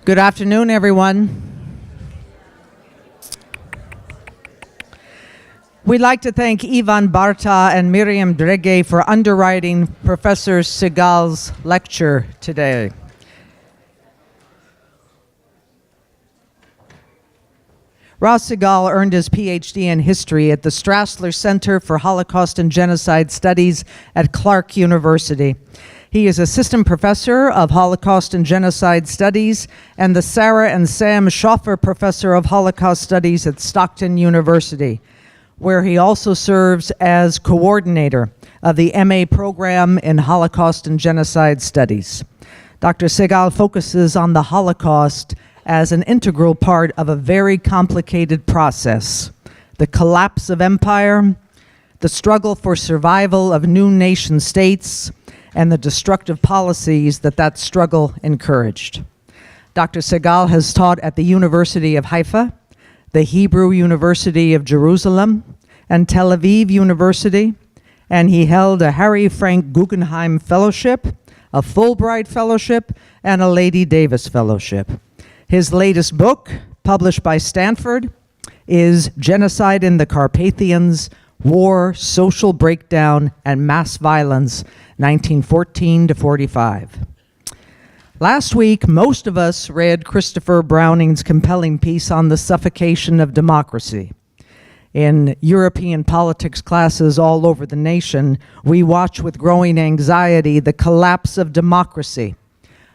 Good afternoon, everyone. We'd like to thank Ivan Barta and Miriam Dregéy for underwriting Professor Segal's lecture today. Raz Segal earned his Ph.D. in history at the Strassler Center for Holocaust and Genocide Studies at Clark University. He is assistant professor of Holocaust and Genocide Studies and the Sarah and Sam Schoffer Professor of Holocaust Studies at Stockton University, where he also serves as coordinator of the MA program in Holocaust and Genocide Studies. Dr. Segal focuses on the Holocaust as an integral part of a very complicated process: the collapse of empire, the struggle for survival of new nation states, and the destructive policies that struggle encouraged. Dr. Segal has taught at the University of Haifa, the Hebrew University of Jerusalem, and Tel Aviv University, and he held a Harry Frank Guggenheim Fellowship, a Fulbright Fellowship, and a Lady Davis Fellowship. His latest book, published by Stanford, is Genocide in the Carpathians: War, Social Breakdown, and Mass Violence, 1914 to 45. Last week, most of us read Christopher Browning's compelling piece on the suffocation of democracy. In European politics classes all over the nation, we watch with growing anxiety the collapse of democracy,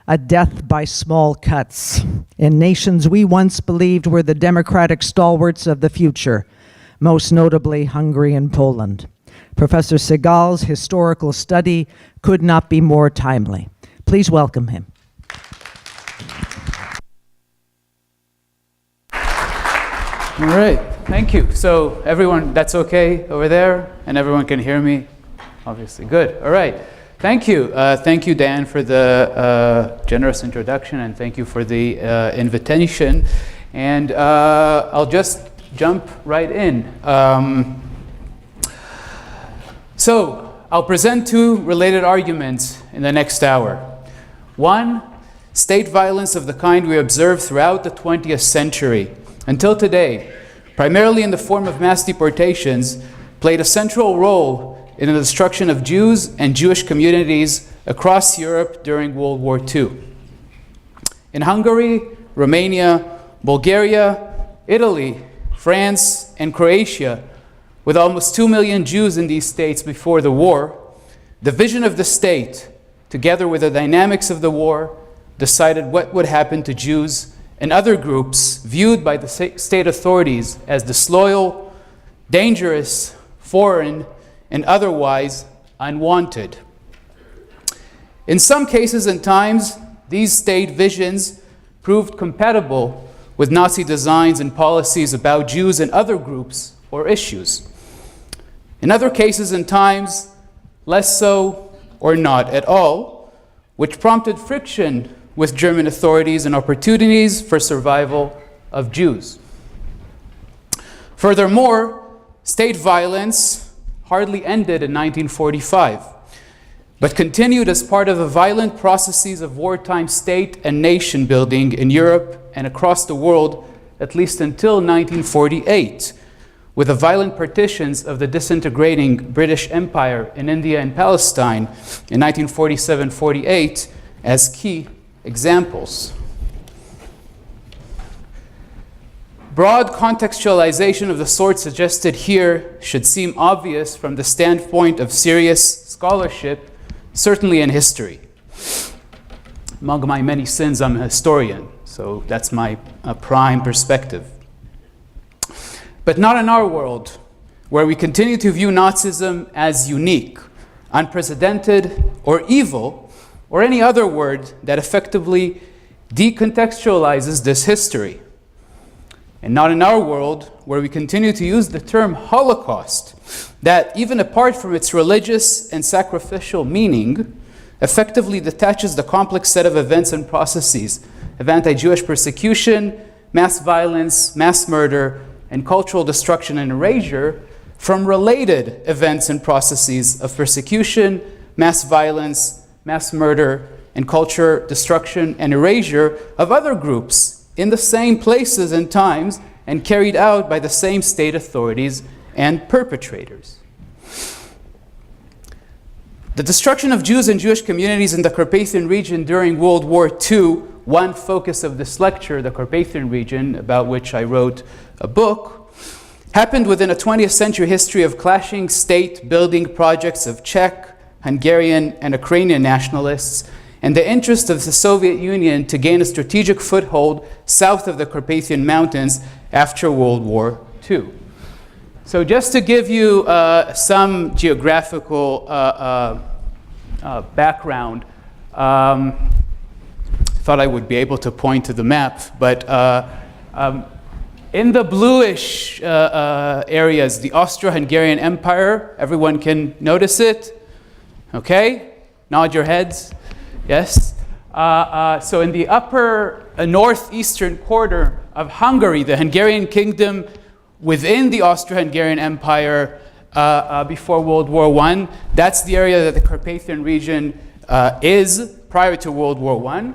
a death by small cuts, in nations we once believed were the democratic stalwarts of the future, most notably Hungary and Poland. Professor Segal's historical study could not be more timely. Please welcome him. All right, thank you. So everyone, that's okay over there? And everyone can hear me? Obviously, good. All right, thank you. Thank you, Dan, for the generous introduction, and thank you for the invitation. And I'll just jump right in. So I'll present two related arguments in the next hour. One, state violence of the kind we observed throughout the 20th century until today, primarily in the form of mass deportations, played a central role in the destruction of Jews and Jewish communities across Europe during World War II. In Hungary, Romania, Bulgaria, Italy, France, and Croatia, with almost 2 million Jews in these states before the war, the vision of the state, together with the dynamics of the war, decided what would happen to Jews and other groups viewed by the state authorities as disloyal, dangerous, foreign, and otherwise unwanted. In some cases and times, these state visions proved compatible with Nazi designs and policies about Jews and other groups or issues. In other cases and times, less so or not at all, which prompted friction with German authorities and opportunities for survival of Jews. Furthermore, state violence hardly ended in 1945, but continued as part of the violent processes of wartime state and nation building in Europe and across the world, at least until 1948, with the violent partitions of the disintegrating British Empire in India and Palestine in 1947-48 as key examples. Broad contextualization of the sort suggested here should seem obvious from the standpoint of serious scholarship, certainly in history. Among my many sins, I'm a historian, so that's my prime perspective. But not in our world, where we continue to view Nazism as unique, unprecedented, or evil, or any other word that effectively decontextualizes this history. And not in our world, where we continue to use the term Holocaust, that even apart from its religious and sacrificial meaning, effectively detaches the complex set of events and processes of anti-Jewish persecution, mass violence, mass murder, and cultural destruction and erasure from related events and processes of persecution, mass violence, mass murder, and culture destruction and erasure of other groups in the same places and times and carried out by the same state authorities and perpetrators. The destruction of Jews and Jewish communities in the Carpathian region during World War II, one focus of this lecture, the Carpathian region, about which I wrote a book, happened within a 20th century history of clashing state-building projects of Czech, Hungarian, and Ukrainian nationalists, and the interest of the Soviet Union to gain a strategic foothold south of the Carpathian Mountains after World War II. So just to give you some geographical background, thought I would be able to point to the map, but in the bluish areas, the Austro-Hungarian Empire, everyone can notice it? Okay? Nod your heads. Yes? So in the upper northeastern quarter of Hungary, the Hungarian kingdom within the Austro-Hungarian Empire before World War I, that's the area that the Carpathian region is prior to World War I.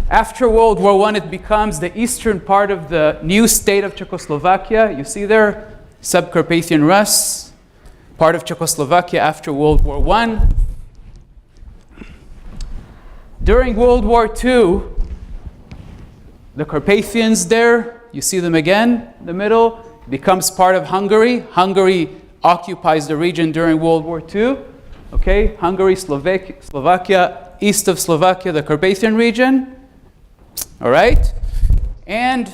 After World War I, it becomes the eastern part of the new state of Czechoslovakia. You see there, Subcarpathian Rus, part of Czechoslovakia after World War I. During World War II, the Carpathians there, you see them again in the middle, becomes part of Hungary. Hungary occupies the region during World War II. Okay, Hungary, Slovakia, east of Slovakia, the Carpathian region. All right, and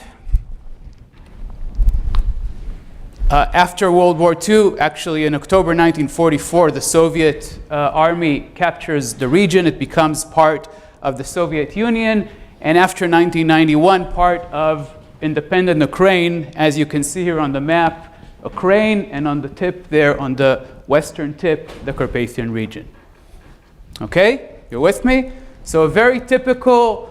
after World War II, actually in October 1944, the Soviet army captures the region. It becomes part of the Soviet Union, and after 1991, part of independent Ukraine, as you can see here on the map, Ukraine, and on the tip there, on the western tip, the Carpathian region. Okay, you're with me? So a very typical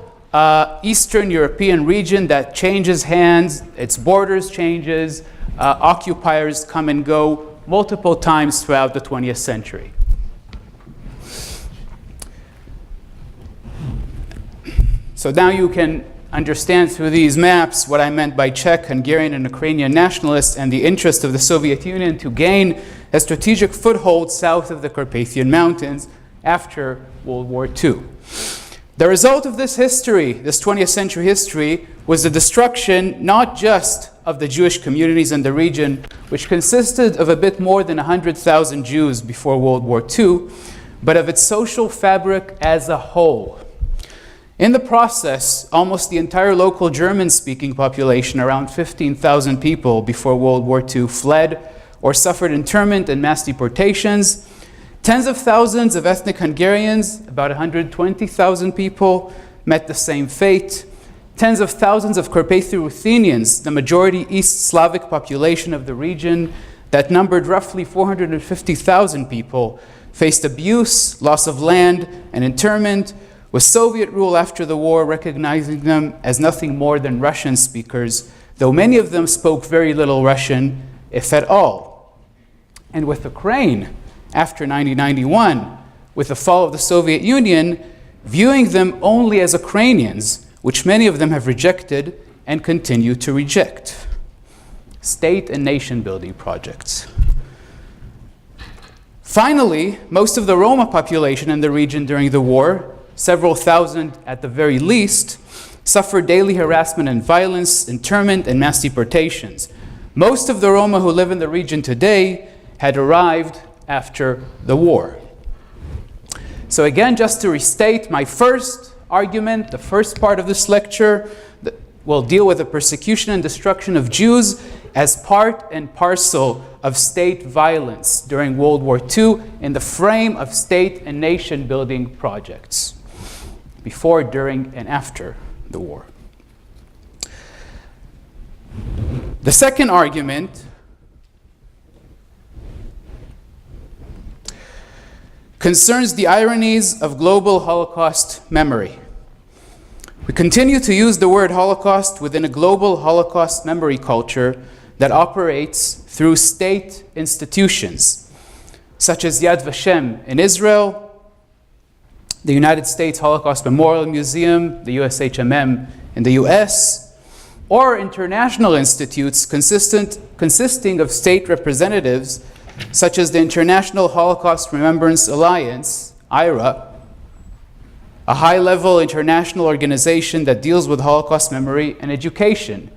Eastern European region that changes hands, its borders changes, occupiers come and go multiple times throughout the 20th century. So now you can understand through these maps what I meant by Czech, Hungarian, and Ukrainian nationalists and the interest of the Soviet Union to gain a strategic foothold south of the Carpathian Mountains after World War II. The result of this history, this 20th century history, was the destruction not just of the Jewish communities in the region, which consisted of a bit more than 100,000 Jews before World War II, but of its social fabric as a whole. In the process, almost the entire local German-speaking population, around 15,000 people before World War II, fled or suffered internment and mass deportations. Tens of thousands of ethnic Hungarians, about 120,000 people, met the same fate. Tens of thousands of Carpatho-Ruthenians, the majority East Slavic population of the region that numbered roughly 450,000 people, faced abuse, loss of land, and internment, with Soviet rule after the war recognizing them as nothing more than Russian speakers, though many of them spoke very little Russian, if at all. And with Ukraine, after 1991, with the fall of the Soviet Union, viewing them only as Ukrainians, which many of them have rejected and continue to reject. State and nation-building projects. Finally, most of the Roma population in the region during the war, several thousand at the very least, suffered daily harassment and violence, internment, and mass deportations. Most of the Roma who live in the region today had arrived after the war. So again, just to restate my first argument, the first part of this lecture will deal with the persecution and destruction of Jews as part and parcel of state violence during World War II in the frame of state and nation building projects, before, during, and after the war. The second argument concerns the ironies of global Holocaust memory. We continue to use the word Holocaust within a global Holocaust memory culture that operates through state institutions, such as Yad Vashem in Israel, the United States Holocaust Memorial Museum, the USHMM in the US, or international institutes consisting of state representatives, such as the International Holocaust Remembrance Alliance, IRA, a high-level international organization that deals with Holocaust memory and education.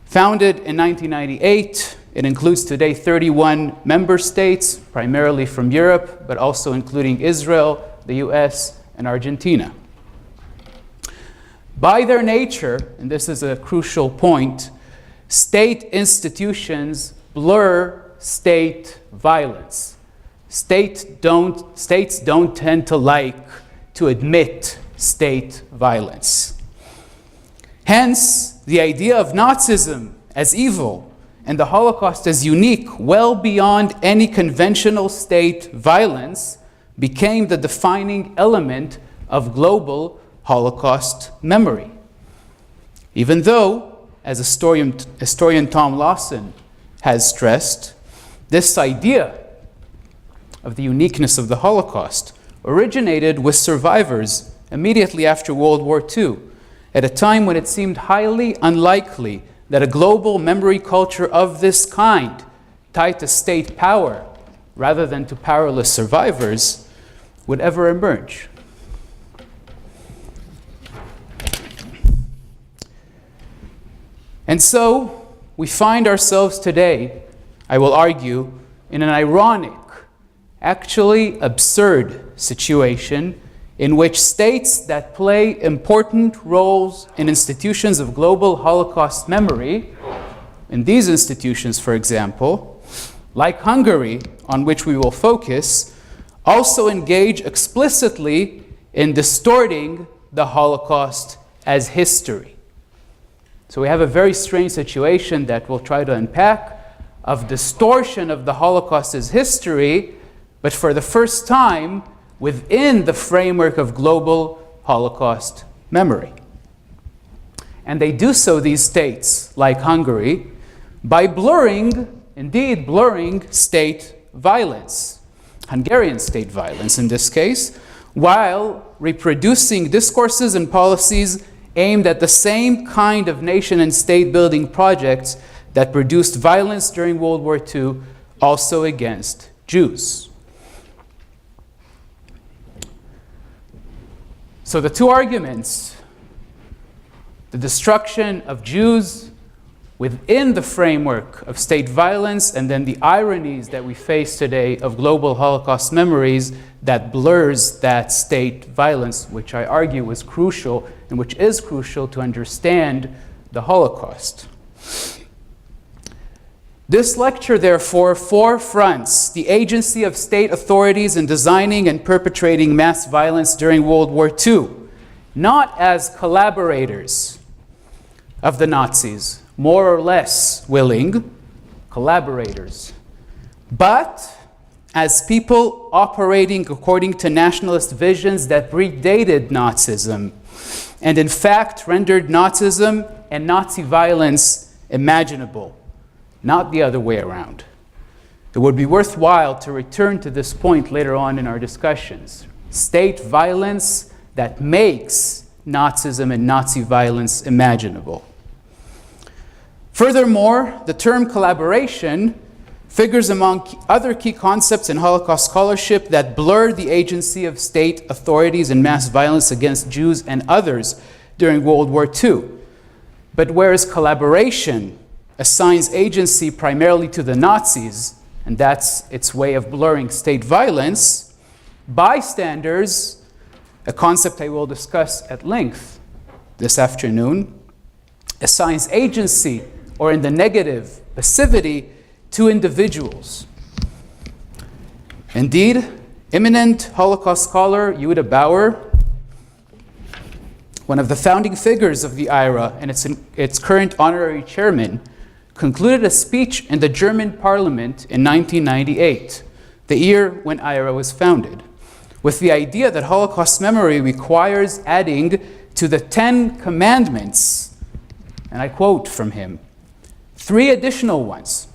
Founded in 1998, it includes today 31 member states, primarily from Europe, but also including Israel, the US, and Argentina. By their nature, and this is a crucial point, state institutions blur state violence. States don't tend to like to admit state violence. Hence, the idea of Nazism as evil and the Holocaust as unique, well beyond any conventional state violence, became the defining element of global Holocaust memory. Even though, as historian Tom Lawson has stressed, this idea of the uniqueness of the Holocaust originated with survivors immediately after World War II, at a time when it seemed highly unlikely that a global memory culture of this kind, tied to state power rather than to powerless survivors, would ever emerge. And so, we find ourselves today, I will argue, in an ironic, actually absurd situation in which states that play important roles in institutions of global Holocaust memory, in these institutions, for example, like Hungary, on which we will focus, also engage explicitly in distorting the Holocaust as history. So we have a very strange situation that we'll try to unpack of distortion of the Holocaust as history, but for the first time within the framework of global Holocaust memory. And they do so, these states, like Hungary, by blurring, indeed blurring, state violence, Hungarian state violence in this case, while reproducing discourses and policies aimed at the same kind of nation and state building projects that produced violence during World War II, also against Jews. So the two arguments, the destruction of Jews within the framework of state violence, and then the ironies that we face today of global Holocaust memories that blurs that state violence, which I argue was crucial and which is crucial to understand the Holocaust. This lecture, therefore, forefronts the agency of state authorities in designing and perpetrating mass violence during World War II, not as collaborators of the Nazis, more or less willing collaborators, but as people operating according to nationalist visions that predated Nazism, and in fact rendered Nazism and Nazi violence imaginable. Not the other way around. It would be worthwhile to return to this point later on in our discussions. State violence that makes Nazism and Nazi violence imaginable. Furthermore, the term collaboration figures among other key concepts in Holocaust scholarship that blur the agency of state authorities in mass violence against Jews and others during World War II. But whereas collaboration assigns agency primarily to the Nazis, and that's its way of blurring state violence, bystanders, a concept I will discuss at length this afternoon, assigns agency, or in the negative, passivity, to individuals. Indeed, eminent Holocaust scholar Yehuda Bauer, one of the founding figures of the IRA and its current honorary chairman, concluded a speech in the German parliament in 1998, the year when IRA was founded, with the idea that Holocaust memory requires adding to the 10 commandments, and I quote from him, 3 additional ones.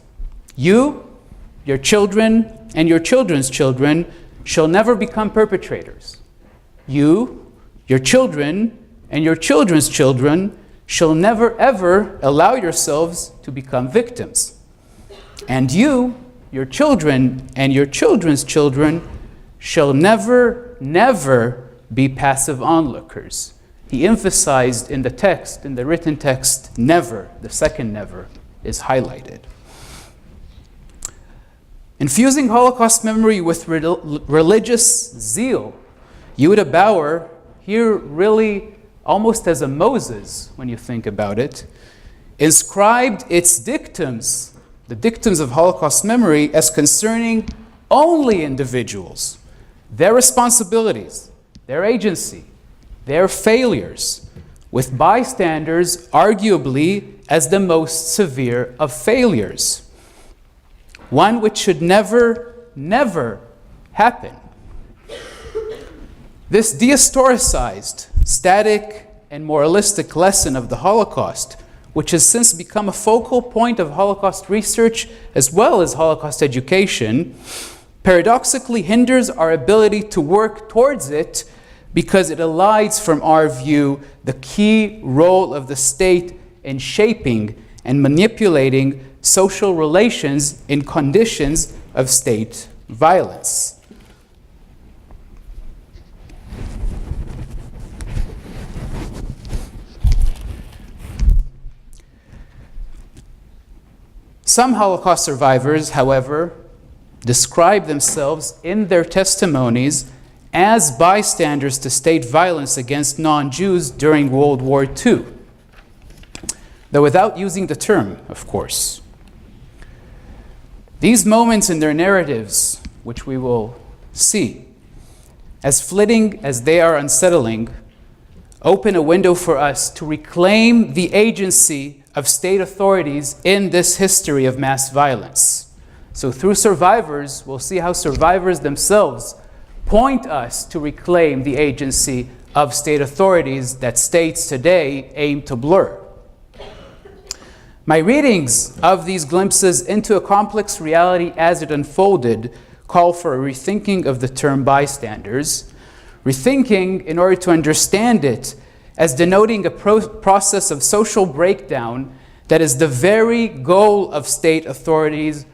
You, your children, and your children's children shall never become perpetrators. you, your children, and your children's children shall never ever allow yourselves to become victims. And you, your children, and your children's children shall never, never be passive onlookers. He emphasized in the text, in the written text, never. The second never is highlighted. Infusing Holocaust memory with religious zeal, Yehuda Bauer, here really almost as a Moses, when you think about it, inscribed its dictums, the dictums of Holocaust memory, as concerning only individuals, their responsibilities, their agency, their failures, with bystanders arguably as the most severe of failures. One which should never, never happen. This dehistoricized, static, and moralistic lesson of the Holocaust, which has since become a focal point of Holocaust research as well as Holocaust education, paradoxically hinders our ability to work towards it because it elides from our view the key role of the state in shaping and manipulating social relations in conditions of state violence. Some Holocaust survivors, however, describe themselves in their testimonies as bystanders to state violence against non-Jews during World War II, though without using the term, of course. These moments in their narratives, which we will see, as flitting as they are unsettling, open a window for us to reclaim the agency of state authorities in this history of mass violence. So through survivors, we'll see how survivors themselves point us to reclaim the agency of state authorities that states today aim to blur. My readings of these glimpses into a complex reality as it unfolded call for a rethinking of the term bystanders, rethinking in order to understand it as denoting a process of social breakdown that is the very goal of state authorities,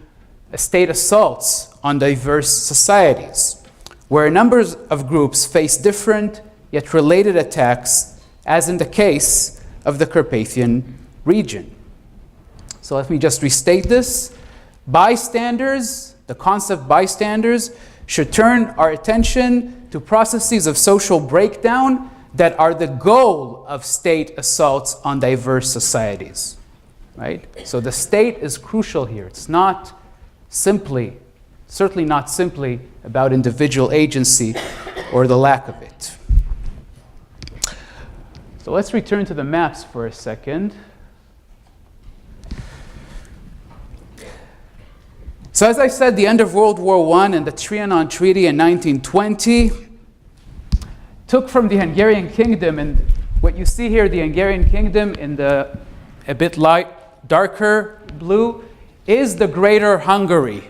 state assaults on diverse societies, where numbers of groups face different yet related attacks, as in the case of the Carpathian region. So let me just restate this. Bystanders, the concept bystanders, should turn our attention to processes of social breakdown that are the goal of state assaults on diverse societies, right? So the state is crucial here. It's not simply, certainly not simply about individual agency or the lack of it. So let's return to the maps for a second. So as I said, the end of World War I and the Trianon Treaty in 1920 took from the Hungarian kingdom, and what you see here, the Hungarian kingdom in the a bit light, darker blue, is the Greater Hungary,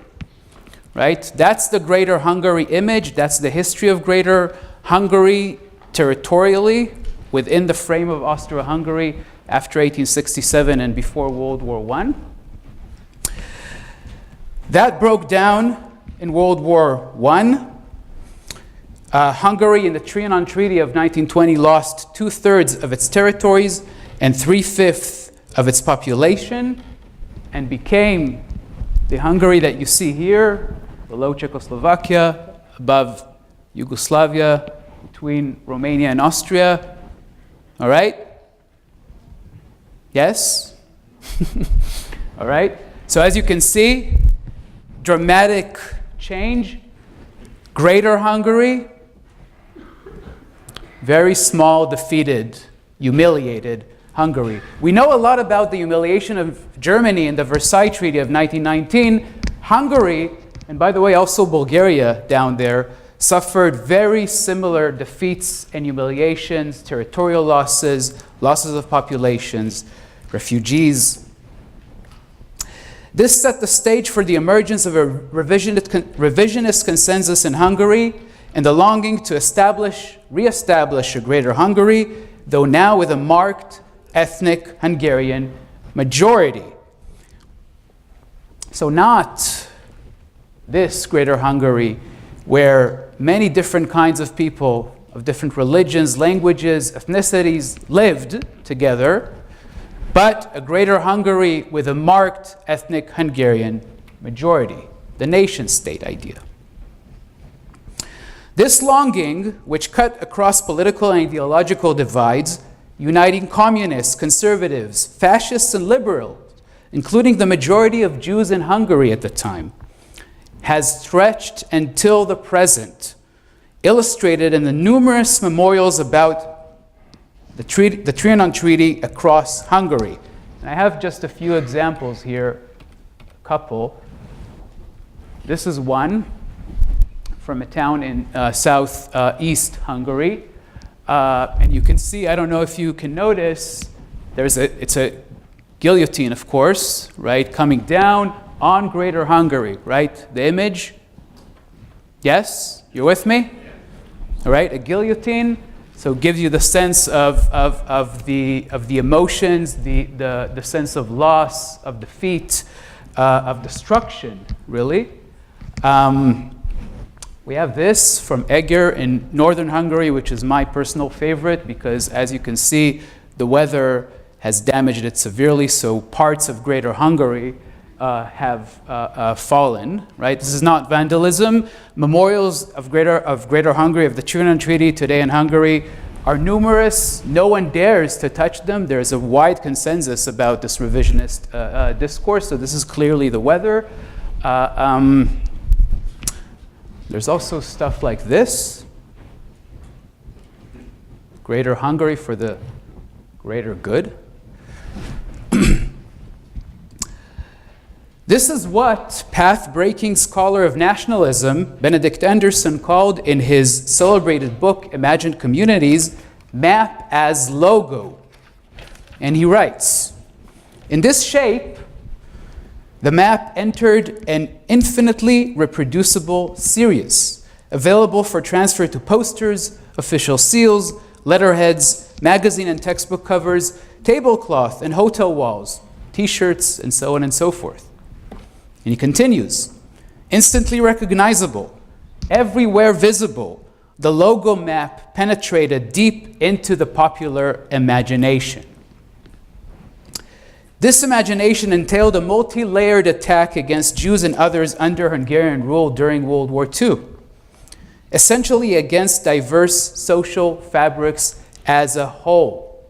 right? That's the Greater Hungary image. That's the history of Greater Hungary territorially within the frame of Austro-Hungary after 1867 and before World War I. That broke down in World War I. Hungary in the Trianon Treaty of 1920 lost 2/3 of its territories and 3/5 of its population and became the Hungary that you see here, below Czechoslovakia, above Yugoslavia, between Romania and Austria. All right? Yes? All right? So as you can see, dramatic change. Greater Hungary, very small, defeated, humiliated Hungary. We know a lot about the humiliation of Germany in the Versailles Treaty of 1919. Hungary, and by the way, also Bulgaria down there, suffered very similar defeats and humiliations, territorial losses, losses of populations, refugees. This set the stage for the emergence of a revisionist consensus in Hungary and the longing to re-establish a greater Hungary, though now with a marked ethnic Hungarian majority. So not this greater Hungary where many different kinds of people of different religions, languages, ethnicities lived together, but a greater Hungary with a marked ethnic Hungarian majority, the nation-state idea. This longing, which cut across political and ideological divides, uniting communists, conservatives, fascists, and liberals, including the majority of Jews in Hungary at the time, has stretched until the present, illustrated in the numerous memorials about the Trianon Treaty across Hungary. And I have just a few examples here, a couple. This is one from a town in southeast Hungary. And you can see, I don't know if you can notice, it's a guillotine, of course, right, coming down on Greater Hungary, right? The image? Yes? You're with me? All right, a guillotine. So it gives you the sense of the emotions, the sense of loss, of defeat, of destruction, really. We have this from Eger in northern Hungary, which is my personal favorite because, as you can see, the weather has damaged it severely, so parts of Greater Hungary have fallen, right? This is not vandalism. Memorials of Greater Hungary, of the Trianon Treaty today in Hungary, are numerous. No one dares to touch them. There's a wide consensus about this revisionist discourse, so this is clearly the weather. There's also stuff like this. Greater Hungary for the greater good. This is what path-breaking scholar of nationalism, Benedict Anderson, called in his celebrated book, Imagined Communities, map as logo. And he writes, in this shape, the map entered an infinitely reproducible series, available for transfer to posters, official seals, letterheads, magazine and textbook covers, tablecloth and hotel walls, t-shirts, and so on and so forth. And he continues, instantly recognizable, everywhere visible, the logo map penetrated deep into the popular imagination. This imagination entailed a multi-layered attack against Jews and others under Hungarian rule during World War II, essentially against diverse social fabrics as a whole.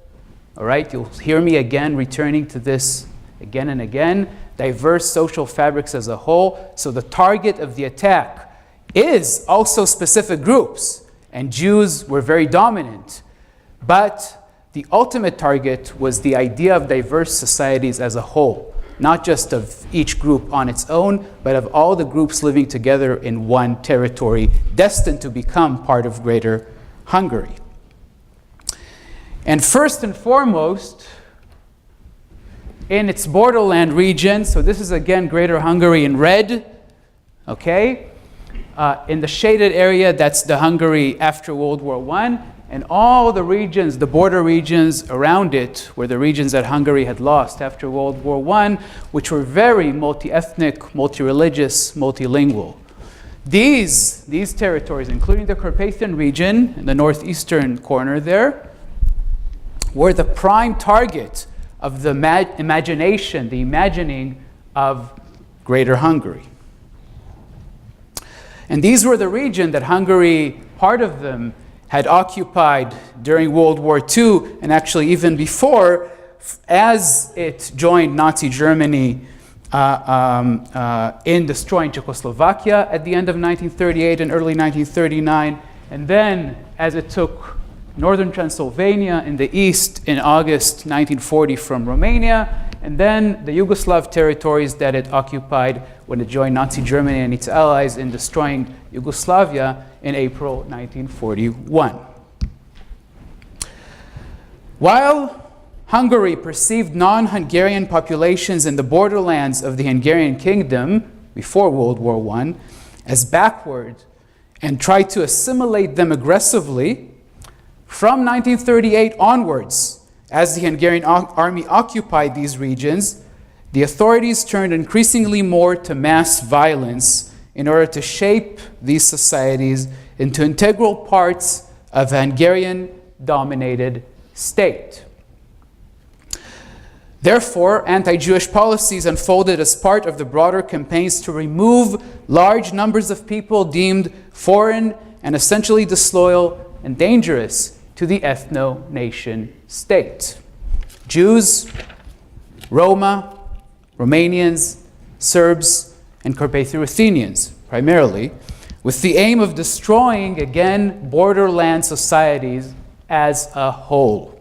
All right, you'll hear me again returning to this again and again. Diverse social fabrics as a whole. So the target of the attack is also specific groups, and Jews were very dominant. But the ultimate target was the idea of diverse societies as a whole, not just of each group on its own, but of all the groups living together in one territory, destined to become part of Greater Hungary. And first and foremost, in its borderland region, so this is again Greater Hungary in red, okay? In the shaded area, that's the Hungary after World War I, and all the regions, the border regions around it, were the regions that Hungary had lost after World War I, which were very multi-ethnic, multi-religious, multilingual. These territories, including the Carpathian region in the northeastern corner there, were the prime target of the imagination, the imagining of Greater Hungary. And these were the region that Hungary, part of them, had occupied during World War II, and actually even before, as it joined Nazi Germany in destroying Czechoslovakia at the end of 1938 and early 1939, and then as it took northern Transylvania in the east in August 1940 from Romania, and then the Yugoslav territories that it occupied when it joined Nazi Germany and its allies in destroying Yugoslavia in April 1941. While Hungary perceived non-Hungarian populations in the borderlands of the Hungarian kingdom before World War I as backward and tried to assimilate them aggressively, from 1938 onwards, as the Hungarian army occupied these regions, the authorities turned increasingly more to mass violence in order to shape these societies into integral parts of a Hungarian-dominated state. Therefore, anti-Jewish policies unfolded as part of the broader campaigns to remove large numbers of people deemed foreign and essentially disloyal and dangerous to the ethno-nation state. Jews, Roma, Romanians, Serbs, and Carpatho-Ruthenians, primarily, with the aim of destroying, again, borderland societies as a whole.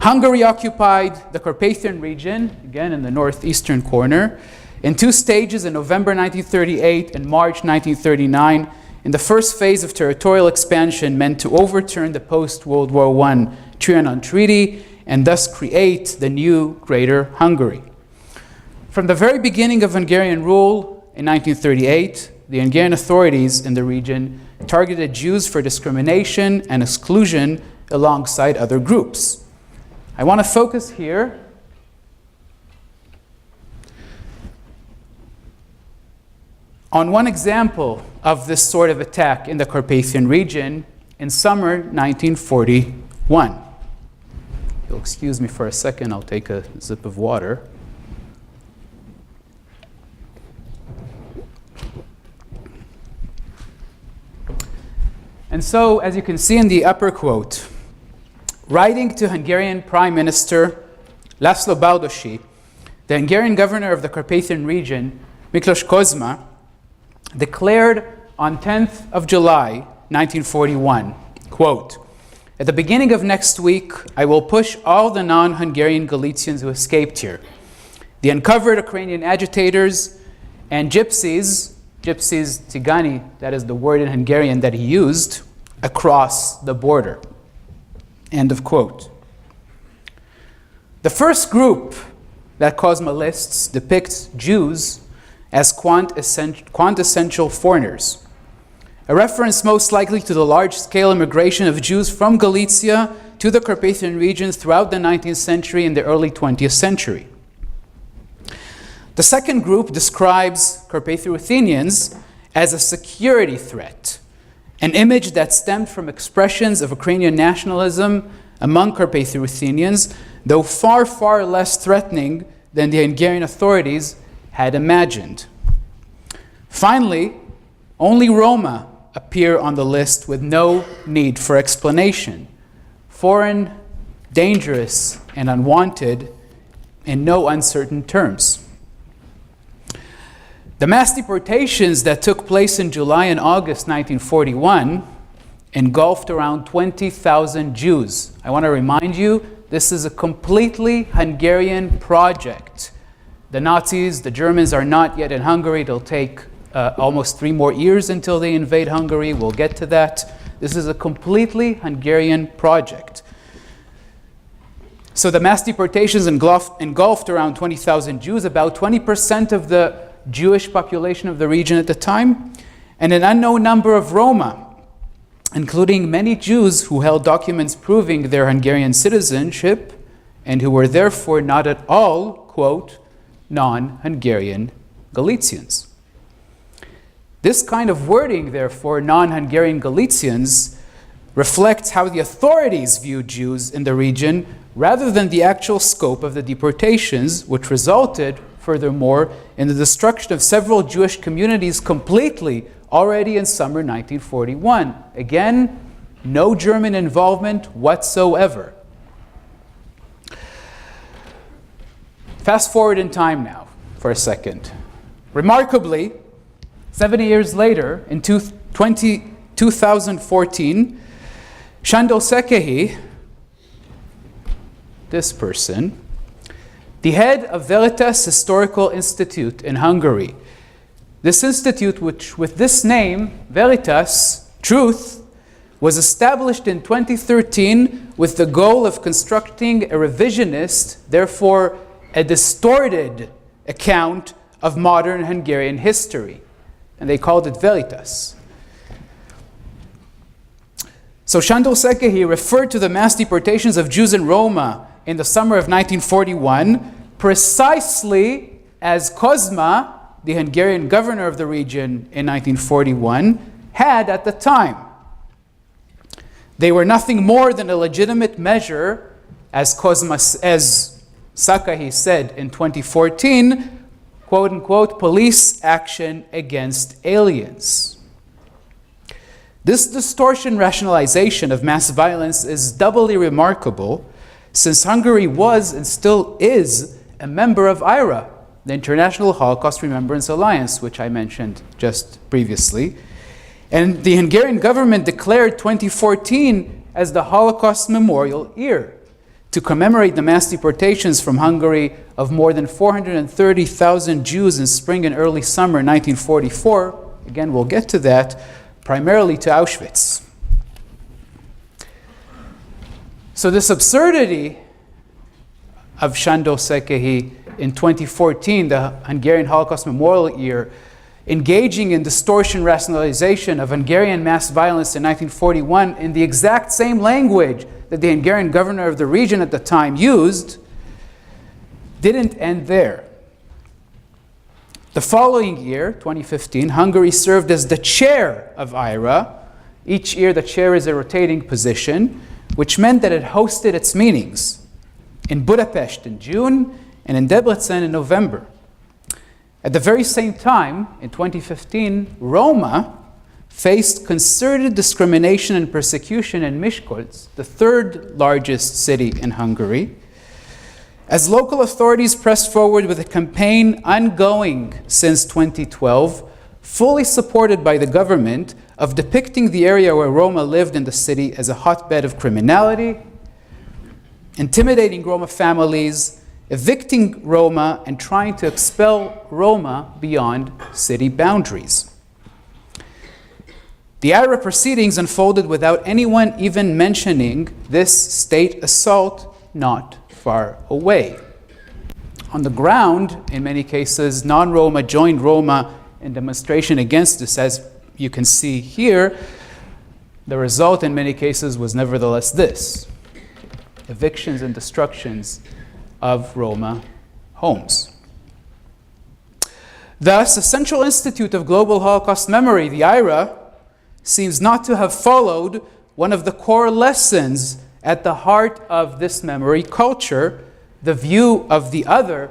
Hungary occupied the Carpathian region, again in the northeastern corner, in two stages in November 1938 and March 1939, in the first phase of territorial expansion meant to overturn the post-World War I Trianon Treaty and thus create the new Greater Hungary. From the very beginning of Hungarian rule in 1938, the Hungarian authorities in the region targeted Jews for discrimination and exclusion alongside other groups. I want to focus here on one example of this sort of attack in the Carpathian region in summer 1941. You'll excuse me for a second, I'll take a sip of water. And so, as you can see in the upper quote, writing to Hungarian Prime Minister László Baudosy, the Hungarian governor of the Carpathian region, Miklos Kozma, declared on 10th of July, 1941, quote, "At the beginning of next week, I will push all the non-Hungarian Galicians who escaped here, the uncovered Ukrainian agitators and gypsies tigani, that is the word in Hungarian that he used, across the border." End of quote. The first group that Kozma lists depicts Jews as quintessential foreigners, a reference most likely to the large-scale immigration of Jews from Galicia to the Carpathian regions throughout the 19th century and the early 20th century. The second group describes Carpatho-Ruthenians as a security threat, an image that stemmed from expressions of Ukrainian nationalism among Carpatho-Ruthenians, though far, far less threatening than the Hungarian authorities had imagined. Finally, only Roma appear on the list with no need for explanation. Foreign, dangerous, and unwanted in no uncertain terms. The mass deportations that took place in July and August 1941 engulfed around 20,000 Jews. I want to remind you, this is a completely Hungarian project. The Nazis, the Germans are not yet in Hungary. It'll take almost 3 more years until they invade Hungary. We'll get to that. This is a completely Hungarian project. So the mass deportations engulfed around 20,000 Jews, about 20% of the Jewish population of the region at the time, and an unknown number of Roma, including many Jews who held documents proving their Hungarian citizenship and who were therefore not at all, quote, non-Hungarian Galicians. This kind of wording, therefore, non-Hungarian Galicians, reflects how the authorities viewed Jews in the region rather than the actual scope of the deportations, which resulted, furthermore, in the destruction of several Jewish communities completely already in summer 1941. Again, no German involvement whatsoever. Fast forward in time now for a second. Remarkably, 70 years later, in 2014, Sándor Székely, this person, the head of Veritas Historical Institute in Hungary. This institute, which with this name, Veritas, Truth, was established in 2013 with the goal of constructing a revisionist, therefore a distorted account of modern Hungarian history. and they called it Veritas. So Sándor Székely referred to the mass deportations of Jews in Roma in the summer of 1941 precisely as Kozma, the Hungarian governor of the region in 1941, had at the time. They were nothing more than a legitimate measure, as Székely said in 2014, quote unquote, police action against aliens. This distortion rationalization of mass violence is doubly remarkable since Hungary was and still is a member of IRA, the International Holocaust Remembrance Alliance, which I mentioned just previously. And the Hungarian government declared 2014 as the Holocaust Memorial Year to commemorate the mass deportations from Hungary of more than 430,000 Jews in spring and early summer 1944. Again, we'll get to that, primarily to Auschwitz. So this absurdity of Sándor Székely in 2014, the Hungarian Holocaust Memorial Year, engaging in distortion rationalization of Hungarian mass violence in 1941 in the exact same language that the Hungarian governor of the region at the time used, didn't end there. The following year, 2015, Hungary served as the chair of IRA. Each year the chair is a rotating position, which meant that it hosted its meetings in Budapest in June and in Debrecen in November. At the very same time, in 2015, Roma faced concerted discrimination and persecution in Miskolc, the third largest city in Hungary, as local authorities pressed forward with a campaign ongoing since 2012, fully supported by the government, of depicting the area where Roma lived in the city as a hotbed of criminality, intimidating Roma families, evicting Roma, and trying to expel Roma beyond city boundaries. The IRA proceedings unfolded without anyone even mentioning this state assault not far away. On the ground, in many cases, non-Roma joined Roma in demonstration against this, as you can see here. The result in many cases was nevertheless this: evictions and destructions of Roma homes. Thus, the Central Institute of Global Holocaust Memory, the IRA, seems not to have followed one of the core lessons at the heart of this memory culture, the view of the other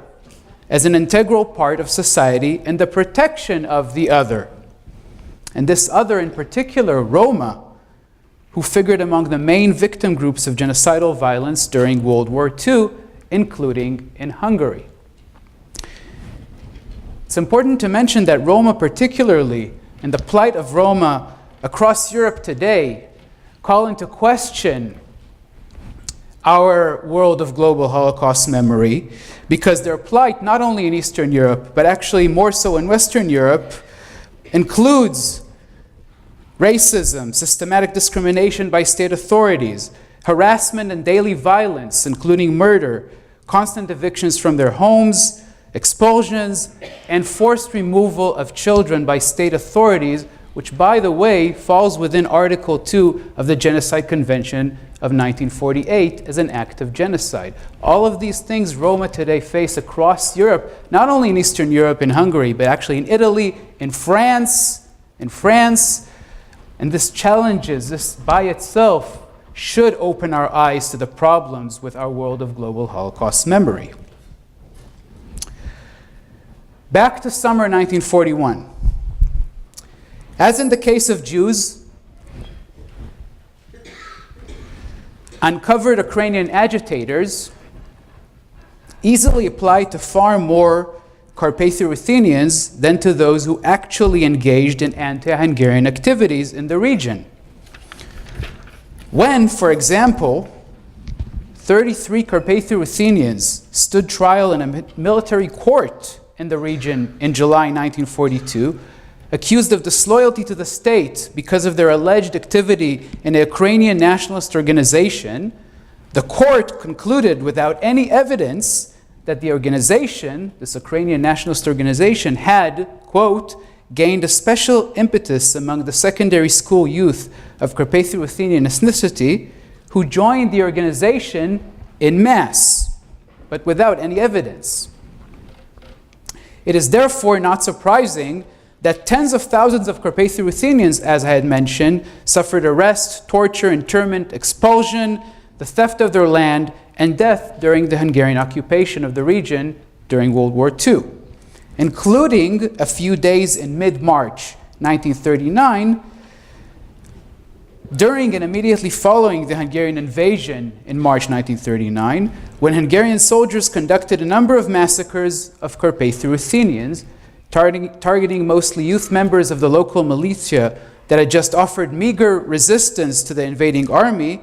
as an integral part of society and the protection of the other. And this other in particular, Roma, who figured among the main victim groups of genocidal violence during World War II, including in Hungary. It's important to mention that Roma particularly, and the plight of Roma across Europe today, call into question our world of global Holocaust memory, because their plight, not only in Eastern Europe, but actually more so in Western Europe, includes racism, systematic discrimination by state authorities, harassment and daily violence, including murder, constant evictions from their homes, expulsions, and forced removal of children by state authorities, which, by the way, falls within Article 2 of the Genocide Convention of 1948 as an act of genocide. All of these things Roma today face across Europe, not only in Eastern Europe, in Hungary, but actually in Italy, in France, and this challenges, this by itself should open our eyes to the problems with our world of global Holocaust memory. Back to summer 1941. As in the case of Jews, uncovered Ukrainian agitators easily applied to far more Carpatho-Ruthenians than to those who actually engaged in anti-Hungarian activities in the region. When, for example, 33 Carpatho-Ruthenians stood trial in a military court in the region in July 1942, accused of disloyalty to the state because of their alleged activity in a Ukrainian nationalist organization, the court concluded without any evidence that the organization, this Ukrainian nationalist organization, had, quote, gained a special impetus among the secondary school youth of Carpatho-Ruthenian ethnicity who joined the organization in mass, but without any evidence. It is therefore not surprising that tens of thousands of Carpatho-Ruthenians, as I had mentioned, suffered arrest, torture, internment, expulsion, the theft of their land, and death during the Hungarian occupation of the region during World War II, including a few days in mid-March 1939, during and immediately following the Hungarian invasion in March 1939, when Hungarian soldiers conducted a number of massacres of Carpatho-Ruthenians, targeting mostly youth members of the local militia that had just offered meager resistance to the invading army,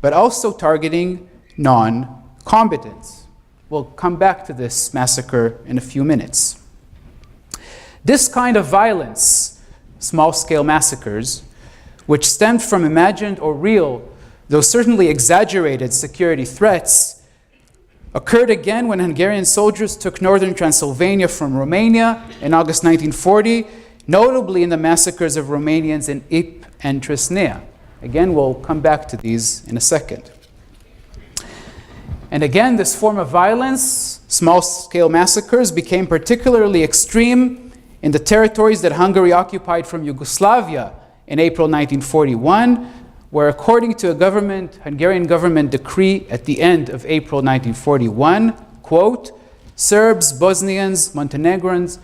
but also targeting non-combatants. We'll come back to this massacre in a few minutes. This kind of violence, small-scale massacres, which stemmed from imagined or real, though certainly exaggerated security threats, occurred again when Hungarian soldiers took northern Transylvania from Romania in August 1940, notably in the massacres of Romanians in Ip and Trisnea. Again, we'll come back to these in a second. And again, this form of violence, small-scale massacres, became particularly extreme in the territories that Hungary occupied from Yugoslavia in April 1941, where according to a Hungarian government decree at the end of April 1941, quote, Serbs, Bosnians, Montenegrins,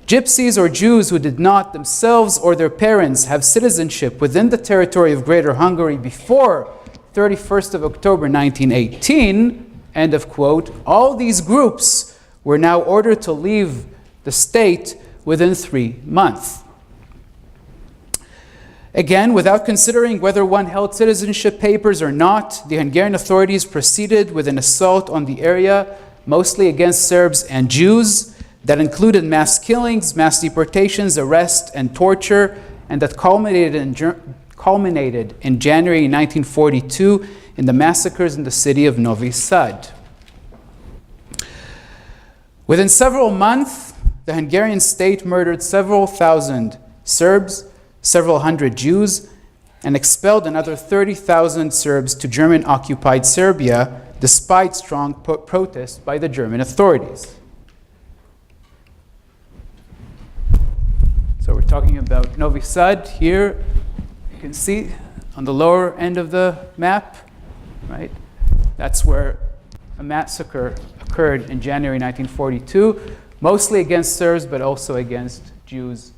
Gypsies or Jews who did not themselves or their parents have citizenship within the territory of Greater Hungary before 31st of October 1918, end of quote, all these groups were now ordered to leave the state within 3 months. Again, without considering whether one held citizenship papers or not, the Hungarian authorities proceeded with an assault on the area, mostly against Serbs and Jews, that included mass killings, mass deportations, arrest, and torture, and that culminated in January 1942 in the massacres in the city of Novi Sad. Within several months, the Hungarian state murdered several thousand Serbs, several hundred Jews, and expelled another 30,000 Serbs to German-occupied Serbia, despite strong protests by the German authorities. So we're talking about Novi Sad here. You can see on the lower end of the map, right? That's where a massacre occurred in January 1942, mostly against Serbs, but also against Jews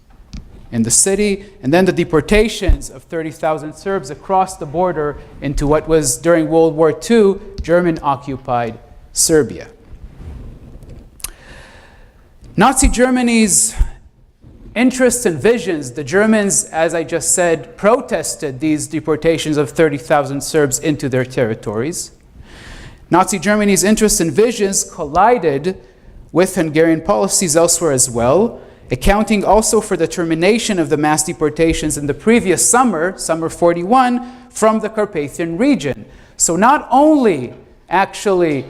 in the city, and then the deportations of 30,000 Serbs across the border into what was, during World War II, German-occupied Serbia. Nazi Germany's interests and visions, the Germans, as I just said, protested these deportations of 30,000 Serbs into their territories. Nazi Germany's interests and visions collided with Hungarian policies elsewhere as well, accounting also for the termination of the mass deportations in the previous summer, summer 41, from the Carpathian region. So not only actually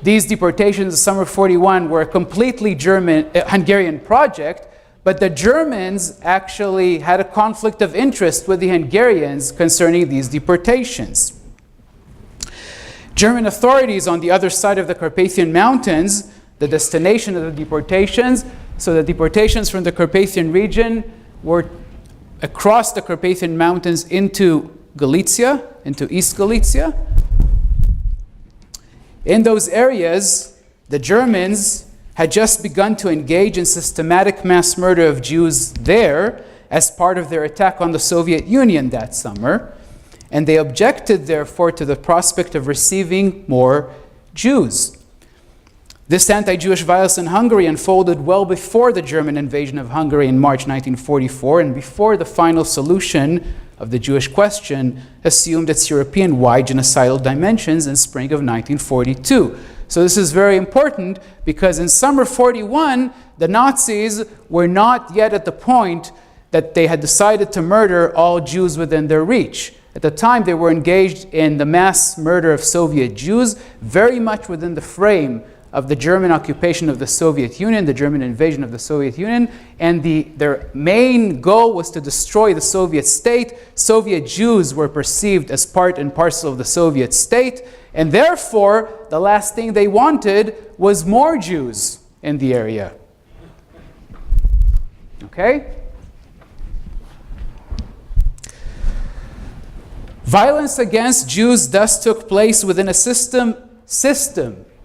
these deportations of summer 41 were a completely Hungarian project, but the Germans actually had a conflict of interest with the Hungarians concerning these deportations. German authorities on the other side of the Carpathian Mountains, the destination of the deportations, so the deportations from the Carpathian region were across the Carpathian Mountains into Galicia, into East Galicia. In those areas, the Germans had just begun to engage in systematic mass murder of Jews there as part of their attack on the Soviet Union that summer, and they objected, therefore, to the prospect of receiving more Jews. This anti-Jewish violence in Hungary unfolded well before the German invasion of Hungary in March 1944 and before the final solution of the Jewish question assumed its European-wide genocidal dimensions in spring of 1942. So this is very important because in summer 41, the Nazis were not yet at the point that they had decided to murder all Jews within their reach. At the time, they were engaged in the mass murder of Soviet Jews, very much within the frame of the German occupation of the Soviet Union, the German invasion of the Soviet Union, and their main goal was to destroy the Soviet state. Soviet Jews were perceived as part and parcel of the Soviet state, and therefore, the last thing they wanted was more Jews in the area. Okay? Violence against Jews thus took place within a system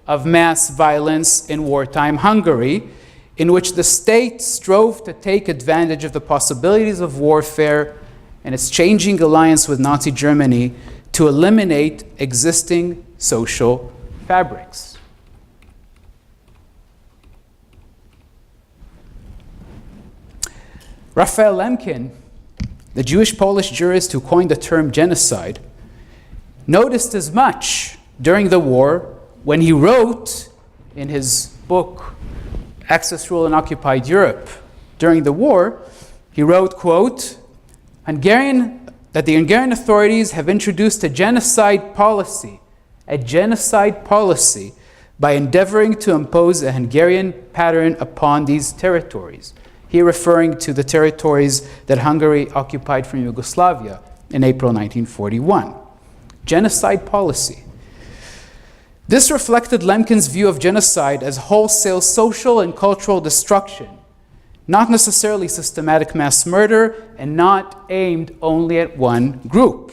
of mass violence in wartime Hungary, in which the state strove to take advantage of the possibilities of warfare and its changing alliance with Nazi Germany to eliminate existing social fabrics. Raphael Lemkin, the Jewish-Polish jurist who coined the term genocide, noticed as much during the war when he wrote in his book, Axis Rule in Occupied Europe, during the war, he wrote, quote, that the Hungarian authorities have introduced a genocide policy by endeavoring to impose a Hungarian pattern upon these territories. Here referring to the territories that Hungary occupied from Yugoslavia in April 1941. Genocide policy. This reflected Lemkin's view of genocide as wholesale social and cultural destruction, not necessarily systematic mass murder, and not aimed only at one group.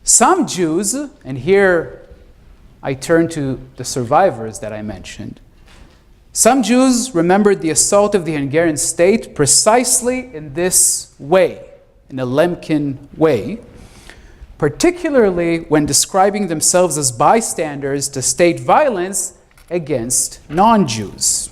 Some Jews, and here I turn to the survivors that I mentioned, some Jews remembered the assault of the Hungarian state precisely in this way, in a Lemkin way, particularly when describing themselves as bystanders to state violence against non-Jews.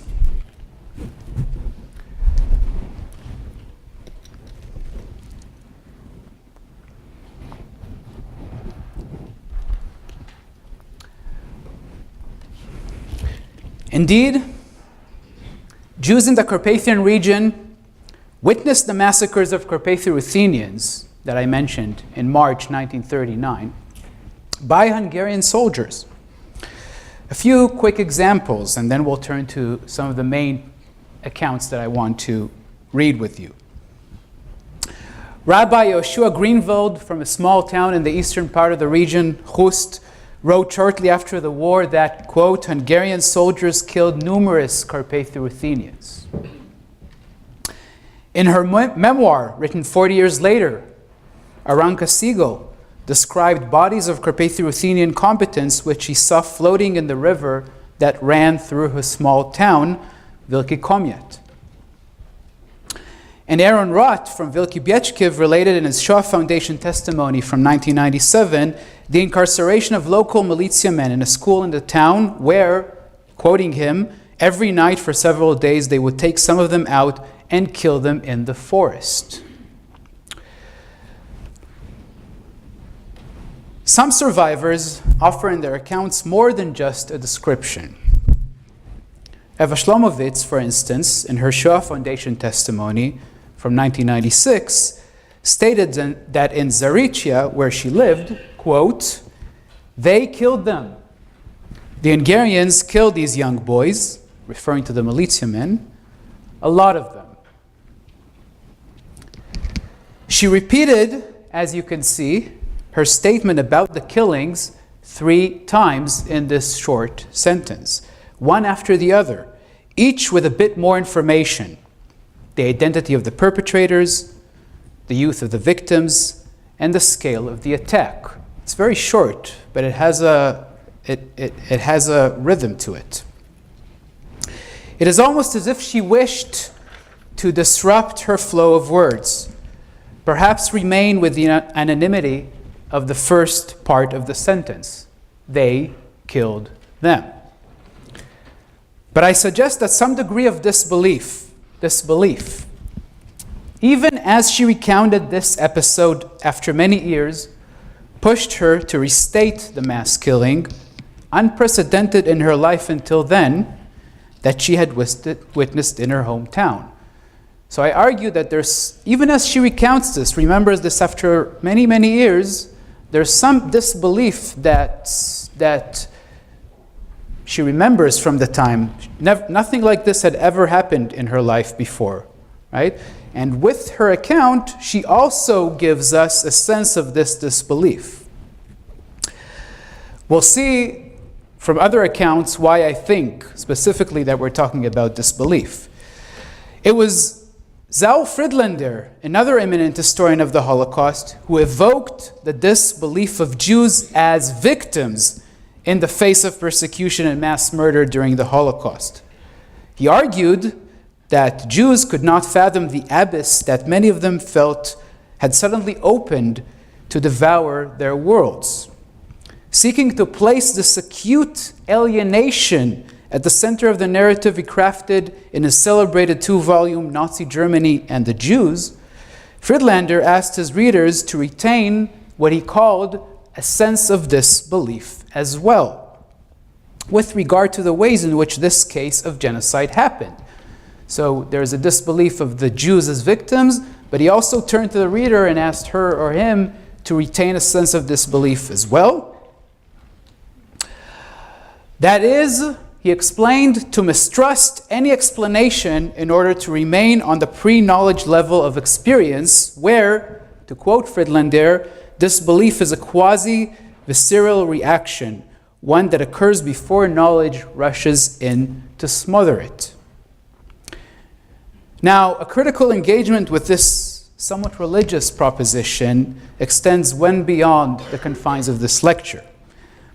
Indeed, Jews in the Carpathian region witnessed the massacres of Carpatho-Ruthenians that I mentioned in March 1939 by Hungarian soldiers. A few quick examples, and then we'll turn to some of the main accounts that I want to read with you. Rabbi Yoshua Greenwald from a small town in the eastern part of the region, Hust, wrote shortly after the war that, quote, Hungarian soldiers killed numerous Carpatho-Ruthenians. In her memoir, written 40 years later, Raz Segal described bodies of Carpatho-Ruthenian combatants which she saw floating in the river that ran through her small town, Wielkie Komiet. And Aaron Roth from Wielkie Bieczkiw related in his Shoah Foundation testimony from 1997 the incarceration of local militiamen in a school in the town where, quoting him, every night for several days they would take some of them out and kill them in the forest. Some survivors offer in their accounts more than just a description. Eva Shlomowitz, for instance, in her Shoah Foundation testimony from 1996, stated that in Zarychia, where she lived, quote, they killed them. The Hungarians killed these young boys, referring to the militiamen, a lot of them. She repeated, as you can see, her statement about the killings 3 times in this short sentence, one after the other, each with a bit more information. The identity of the perpetrators, the youth of the victims, and the scale of the attack. It's very short, but it has a rhythm to it. It is almost as if she wished to disrupt her flow of words, perhaps remain with the anonymity of the first part of the sentence. They killed them. But I suggest that some degree of disbelief, even as she recounted this episode after many years, pushed her to restate the mass killing, unprecedented in her life until then, that she had witnessed in her hometown. So I argue that there's, even as she recounts this, remembers this after many, many years, there's some disbelief that she remembers from the time. Nothing like this had ever happened in her life before, right? And with her account, she also gives us a sense of this disbelief. We'll see from other accounts why I think specifically that we're talking about disbelief. It was Saul Friedlander, another eminent historian of the Holocaust, who evoked the disbelief of Jews as victims in the face of persecution and mass murder during the Holocaust. He argued that Jews could not fathom the abyss that many of them felt had suddenly opened to devour their worlds. Seeking to place this acute alienation at the center of the narrative he crafted in his celebrated 2-volume Nazi Germany and the Jews, Friedlander asked his readers to retain what he called a sense of disbelief as well, with regard to the ways in which this case of genocide happened. So there's a disbelief of the Jews as victims, but he also turned to the reader and asked her or him to retain a sense of disbelief as well. That is, he explained, to mistrust any explanation in order to remain on the pre-knowledge level of experience where, to quote Friedlander, disbelief is a quasi-visceral reaction, one that occurs before knowledge rushes in to smother it. Now, a critical engagement with this somewhat religious proposition extends well beyond the confines of this lecture.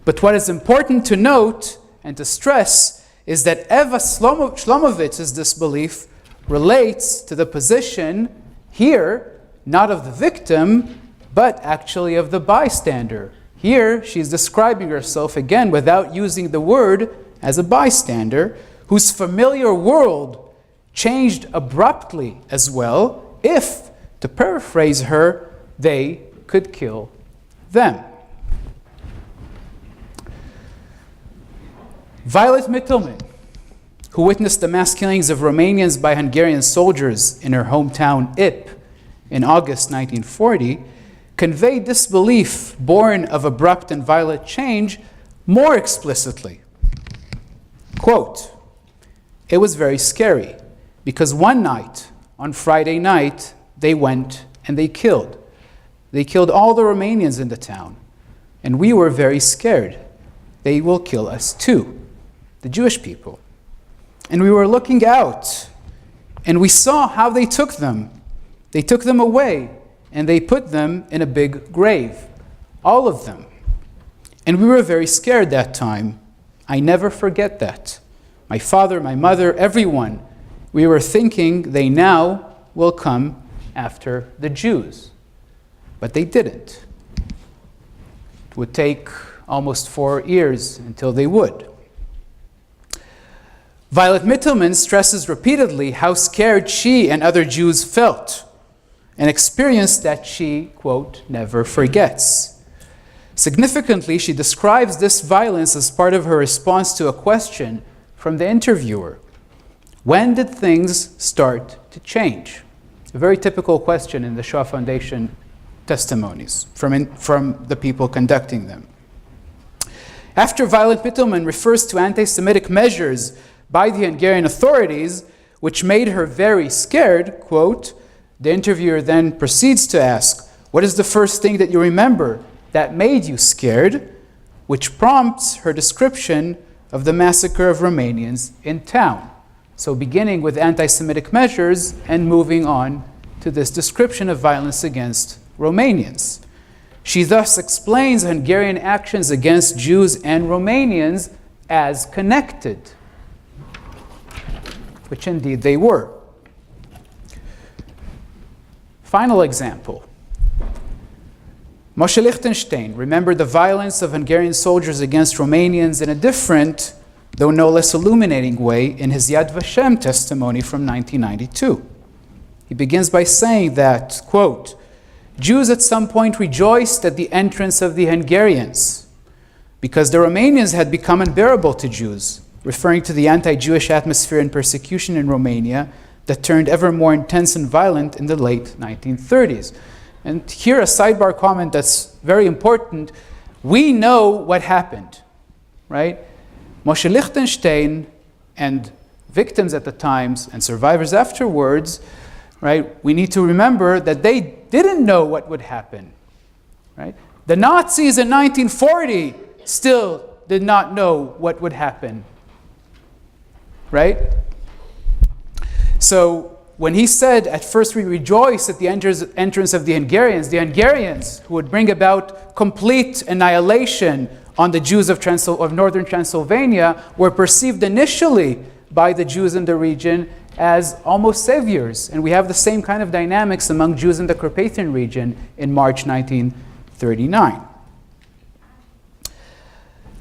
But what is important to note and to stress is that Eva Shlomovitz's disbelief relates to the position here, not of the victim, but actually of the bystander. Here, she's describing herself, again, without using the word, as a bystander, whose familiar world changed abruptly as well, if, to paraphrase her, they could kill them. Violet Mittelman, who witnessed the mass killings of Romanians by Hungarian soldiers in her hometown Ip in August 1940, conveyed disbelief born of abrupt and violent change more explicitly. Quote, "It was very scary because one night, on Friday night, they went and they killed. They killed all the Romanians in the town, and we were very scared. They will kill us too, the Jewish people. And we were looking out, and we saw how they took them. They took them away, and they put them in a big grave, all of them. And we were very scared that time. I never forget that. My father, my mother, everyone. We were thinking they now will come after the Jews. But they didn't. It would take almost 4 years until they would." Violet Mittelman stresses repeatedly how scared she and other Jews felt, an experience that she, quote, never forgets. Significantly, she describes this violence as part of her response to a question from the interviewer. When did things start to change? A very typical question in the Shoah Foundation testimonies from the people conducting them. After Violet Mittelman refers to anti-Semitic measures by the Hungarian authorities, which made her very scared, quote, the interviewer then proceeds to ask, what is the first thing that you remember that made you scared? Which prompts her description of the massacre of Romanians in town. So beginning with anti-Semitic measures and moving on to this description of violence against Romanians. She thus explains Hungarian actions against Jews and Romanians as connected, which indeed they were. Final example. Moshe Lichtenstein remembered the violence of Hungarian soldiers against Romanians in a different, though no less illuminating way, in his Yad Vashem testimony from 1992. He begins by saying that, quote, Jews at some point rejoiced at the entrance of the Hungarians because the Romanians had become unbearable to Jews, referring to the anti-Jewish atmosphere and persecution in Romania that turned ever more intense and violent in the late 1930s. And here a sidebar comment that's very important. We know what happened, right? Moshe Lichtenstein and victims at the times and survivors afterwards, right, we need to remember that they didn't know what would happen. Right? The Nazis in 1940 still did not know what would happen. Right? So when he said, at first we rejoice at the entrance of the Hungarians who would bring about complete annihilation on the Jews of northern Transylvania, were perceived initially by the Jews in the region as almost saviors. And we have the same kind of dynamics among Jews in the Carpathian region in March 1939.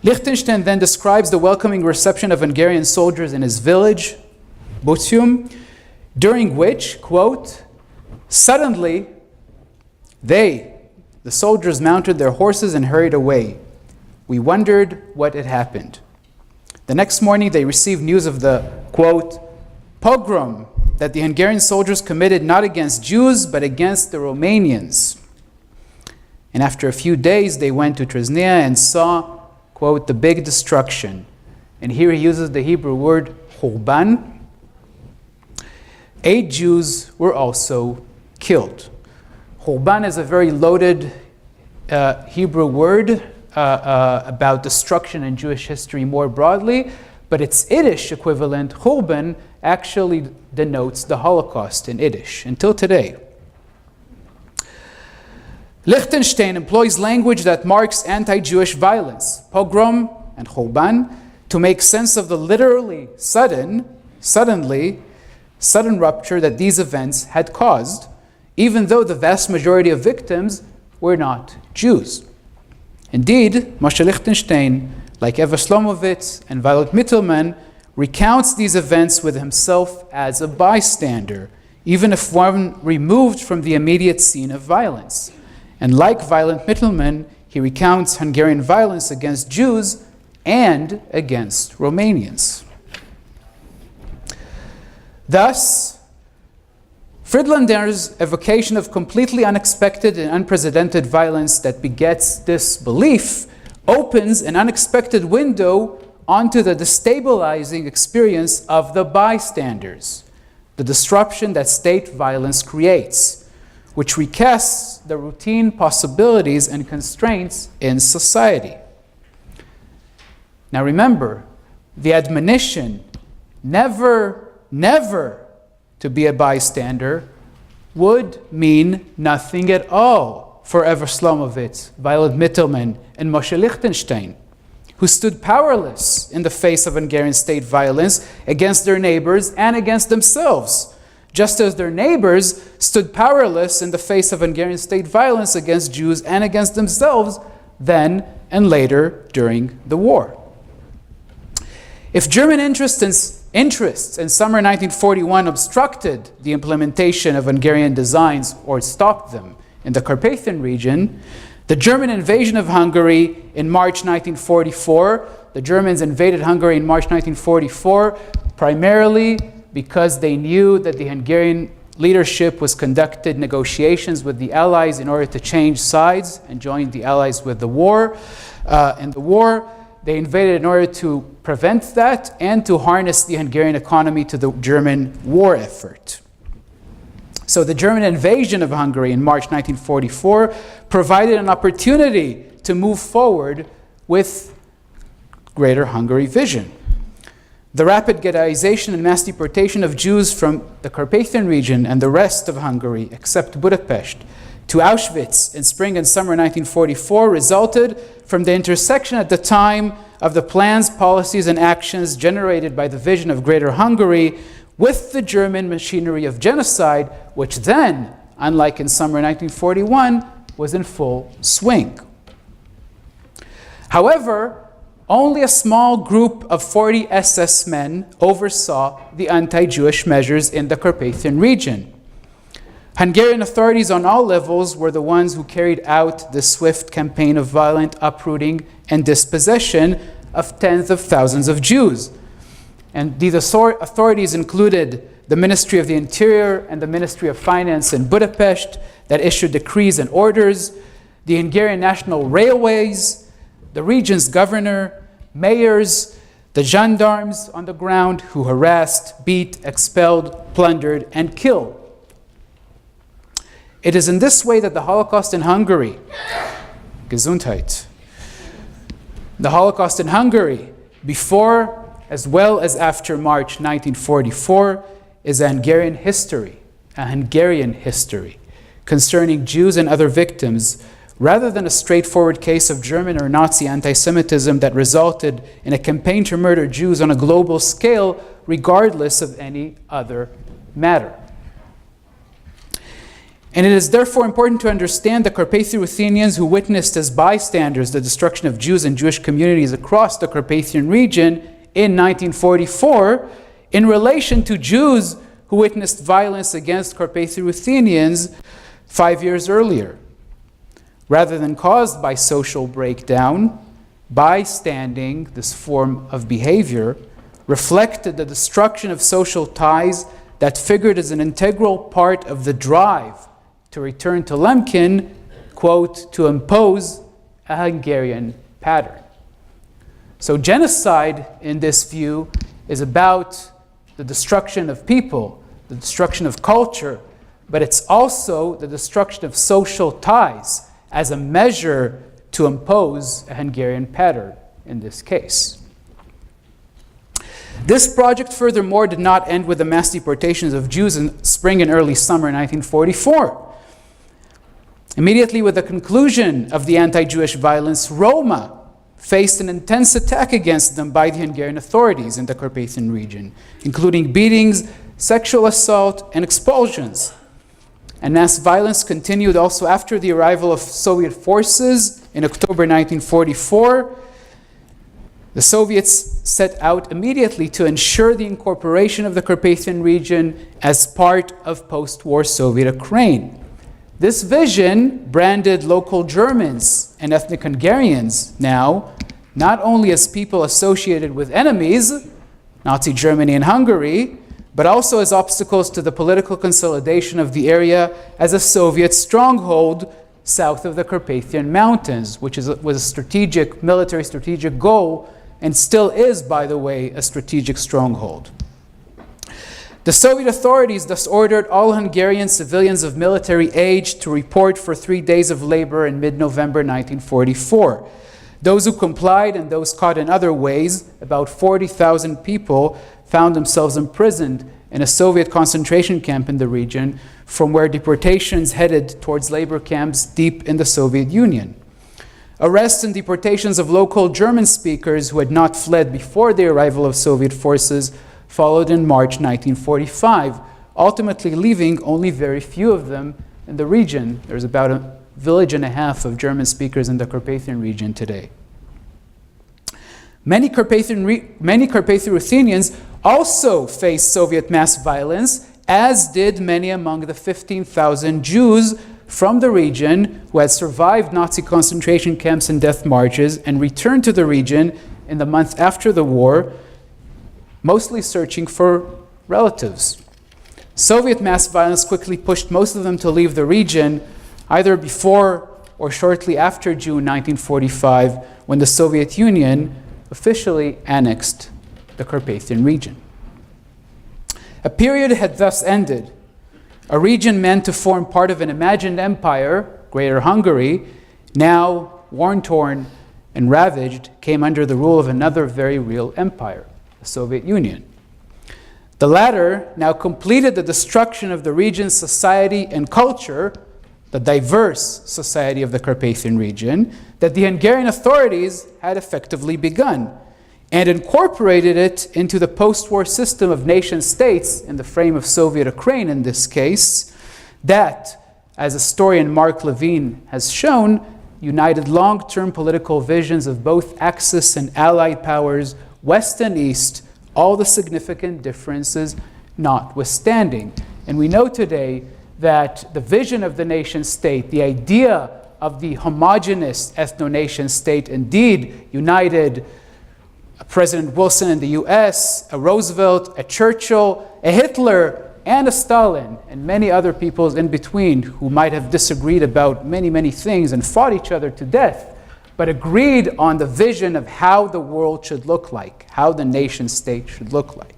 Lichtenstein then describes the welcoming reception of Hungarian soldiers in his village, Butium, during which, quote, suddenly the soldiers mounted their horses and hurried away. We wondered what had happened. The next morning they received news of the, quote, pogrom that the Hungarian soldiers committed not against Jews but against the Romanians. And after a few days they went to Dregéy and saw, quote, the big destruction. And here he uses the Hebrew word churban. 8 Jews were also killed. Churban is a very loaded Hebrew word about destruction in Jewish history more broadly, but its Yiddish equivalent, churban, actually denotes the Holocaust in Yiddish, until today. Lichtenstein employs language that marks anti-Jewish violence, pogrom and churban, to make sense of the literally sudden rupture that these events had caused, even though the vast majority of victims were not Jews. Indeed, Moshe Lichtenstein, like Eva Slomovitz and Violet Mittelman, recounts these events with himself as a bystander, even if one removed from the immediate scene of violence. And like Violet Mittelman, he recounts Hungarian violence against Jews and against Romanians. Thus, Friedlander's evocation of completely unexpected and unprecedented violence that begets this belief opens an unexpected window onto the destabilizing experience of the bystanders, the disruption that state violence creates, which recasts the routine possibilities and constraints in society. Now remember, the admonition, never to be a bystander, would mean nothing at all for Eva Slomovitz, Violet Mittelman, and Moshe Lichtenstein, who stood powerless in the face of Hungarian state violence against their neighbors and against themselves, just as their neighbors stood powerless in the face of Hungarian state violence against Jews and against themselves then and later during the war. If German interests in summer 1941 obstructed the implementation of Hungarian designs or stopped them in the Carpathian region, the German invasion of Hungary in March 1944, the Germans invaded Hungary in March 1944 primarily because they knew that the Hungarian leadership was conducted negotiations with the Allies in order to change sides and join the Allies with the war. In the war, they invaded in order to prevent that and to harness the Hungarian economy to the German war effort. So the German invasion of Hungary in March 1944 provided an opportunity to move forward with Greater Hungary vision. The rapid ghettoization and mass deportation of Jews from the Carpathian region and the rest of Hungary, except Budapest, to Auschwitz in spring and summer 1944 resulted from the intersection at the time of the plans, policies, and actions generated by the vision of Greater Hungary with the German machinery of genocide, which then, unlike in summer 1941, was in full swing. However, only a small group of 40 SS men oversaw the anti-Jewish measures in the Carpathian region. Hungarian authorities on all levels were the ones who carried out the swift campaign of violent uprooting and dispossession of tens of thousands of Jews. And these authorities included the Ministry of the Interior and the Ministry of Finance in Budapest that issued decrees and orders, the Hungarian National Railways, the region's governor, mayors, the gendarmes on the ground who harassed, beat, expelled, plundered, and killed. It is in this way that the Holocaust in Hungary, Gesundheit, the Holocaust in Hungary, before as well as after March 1944, is a Hungarian history concerning Jews and other victims, rather than a straightforward case of German or Nazi anti-Semitism that resulted in a campaign to murder Jews on a global scale, regardless of any other matter. And it is therefore important to understand the Carpatho-Ruthenians who witnessed as bystanders the destruction of Jews and Jewish communities across the Carpathian region in 1944 in relation to Jews who witnessed violence against Carpatho-Ruthenians 5 years earlier. Rather than caused by social breakdown, bystanding, this form of behavior, reflected the destruction of social ties that figured as an integral part of the drive to return to Lemkin, quote, to impose a Hungarian pattern. So genocide, in this view, is about the destruction of people, the destruction of culture, but it's also the destruction of social ties as a measure to impose a Hungarian pattern in this case. This project, furthermore, did not end with the mass deportations of Jews in spring and early summer 1944. Immediately with the conclusion of the anti-Jewish violence, Roma faced an intense attack against them by the Hungarian authorities in the Carpathian region, including beatings, sexual assault, and expulsions. And mass violence continued also after the arrival of Soviet forces in October 1944. The Soviets set out immediately to ensure the incorporation of the Carpathian region as part of post-war Soviet Ukraine. This vision branded local Germans and ethnic Hungarians now not only as people associated with enemies, Nazi Germany and Hungary, but also as obstacles to the political consolidation of the area as a Soviet stronghold south of the Carpathian Mountains, which was a military strategic goal, and still is, by the way, a strategic stronghold. The Soviet authorities thus ordered all Hungarian civilians of military age to report for 3 days of labor in mid-November 1944. Those who complied and those caught in other ways, about 40,000 people, found themselves imprisoned in a Soviet concentration camp in the region, from where deportations headed towards labor camps deep in the Soviet Union. Arrests and deportations of local German speakers who had not fled before the arrival of Soviet forces followed in March 1945, ultimately leaving only very few of them in the region. There's about a village and a half of German speakers in the Carpathian region today. Many Carpatho-Ruthenians also faced Soviet mass violence, as did many among the 15,000 Jews from the region who had survived Nazi concentration camps and death marches and returned to the region in the months after the war, mostly searching for relatives. Soviet mass violence quickly pushed most of them to leave the region, either before or shortly after June 1945, when the Soviet Union officially annexed the Carpathian region. A period had thus ended. A region meant to form part of an imagined empire, Greater Hungary, now war-torn and ravaged, came under the rule of another very real empire, the Soviet Union. The latter now completed the destruction of the region's society and culture, the diverse society of the Carpathian region, that the Hungarian authorities had effectively begun, and incorporated it into the post-war system of nation-states in the frame of Soviet Ukraine in this case, that, as historian Mark Levine has shown, united long-term political visions of both Axis and Allied powers, West and East, all the significant differences notwithstanding. And we know today that the vision of the nation-state, the idea of the homogeneous ethno-nation-state, indeed united President Wilson in the US, a Roosevelt, a Churchill, a Hitler, and a Stalin, and many other peoples in between who might have disagreed about many, many things and fought each other to death. but agreed on the vision of how the world should look like, how the nation state should look like.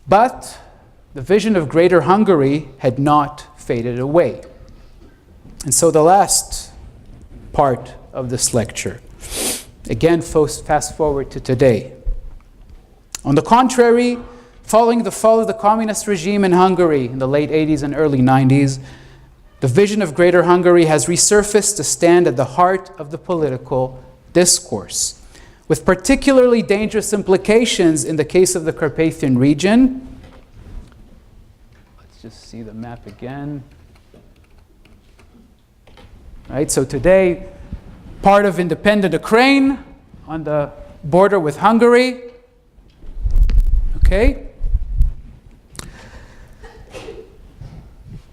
But the vision of Greater Hungary had not faded away. And so the last part of this lecture, again, fast forward to today. On the contrary, following the fall of the communist regime in Hungary in the late 80s and early 90s, the vision of Greater Hungary has resurfaced to stand at the heart of the political discourse, with particularly dangerous implications in the case of the Carpathian region. Let's just see the map again. Right, so today, part of independent Ukraine on the border with Hungary. Okay?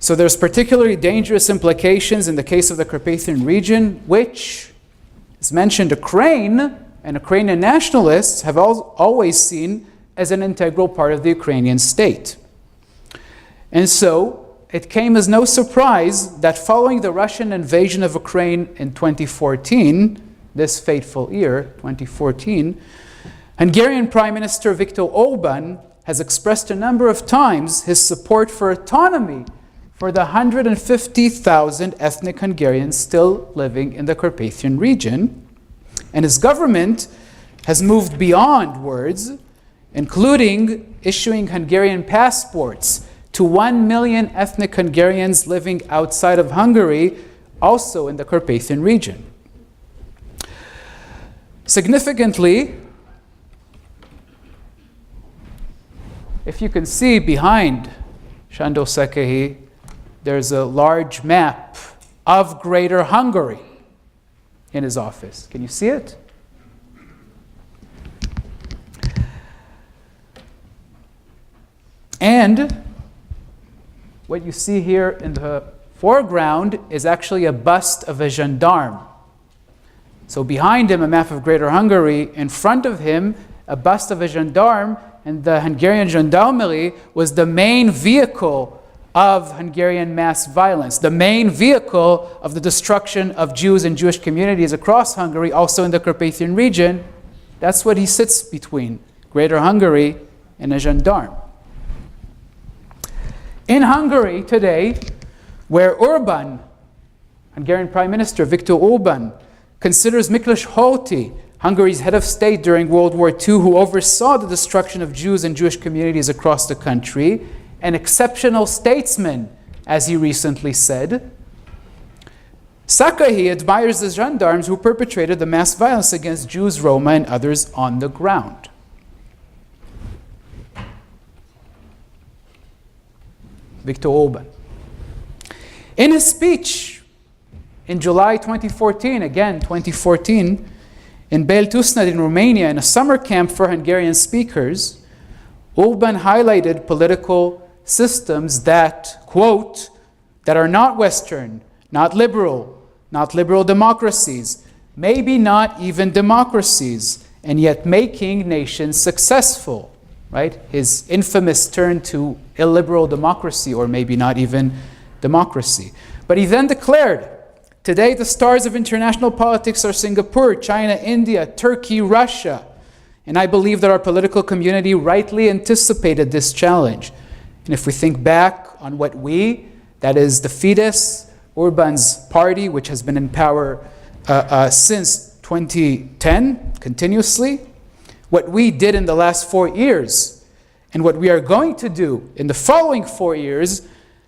So there's particularly dangerous implications in the case of the Carpathian region, which, as mentioned, Ukraine and Ukrainian nationalists have always seen as an integral part of the Ukrainian state. And so it came as no surprise that following the Russian invasion of Ukraine in 2014, this fateful year, 2014, Hungarian Prime Minister Viktor Orbán has expressed a number of times his support for autonomy for the 150,000 ethnic Hungarians still living in the Carpathian region. And his government has moved beyond words, including issuing Hungarian passports to 1 million ethnic Hungarians living outside of Hungary, also in the Carpathian region. Significantly, if you can see behind Sándor Székely, there's a large map of Greater Hungary in his office. Can you see it? And what you see here in the foreground is actually a bust of a gendarme. So behind him, a map of Greater Hungary. In front of him, a bust of a gendarme. And the Hungarian gendarmerie was the main vehicle of Hungarian mass violence, the main vehicle of the destruction of Jews and Jewish communities across Hungary, also in the Carpathian region. That's what he sits between, Greater Hungary and a gendarme. In Hungary today, where Orbán, Hungarian Prime Minister Viktor Orbán, considers Miklos Horthy, Hungary's head of state during World War II, who oversaw the destruction of Jews and Jewish communities across the country, an exceptional statesman, as he recently said, Székely admires the gendarmes who perpetrated the mass violence against Jews, Roma, and others on the ground. Viktor Orbán. In his speech in July 2014, again 2014, in Beltusnad in Romania, in a summer camp for Hungarian speakers, Orbán highlighted political systems that, quote, that are not Western, not liberal democracies, maybe not even democracies, and yet making nations successful, right? His infamous turn to illiberal democracy, or maybe not even democracy. But he then declared, today the stars of international politics are Singapore, China, India, Turkey, Russia. And I believe that our political community rightly anticipated this challenge. And if we think back on what we, that is the Fidesz, Orbán's party, which has been in power since 2010, continuously, what we did in the last 4 years, and what we are going to do in the following 4 years,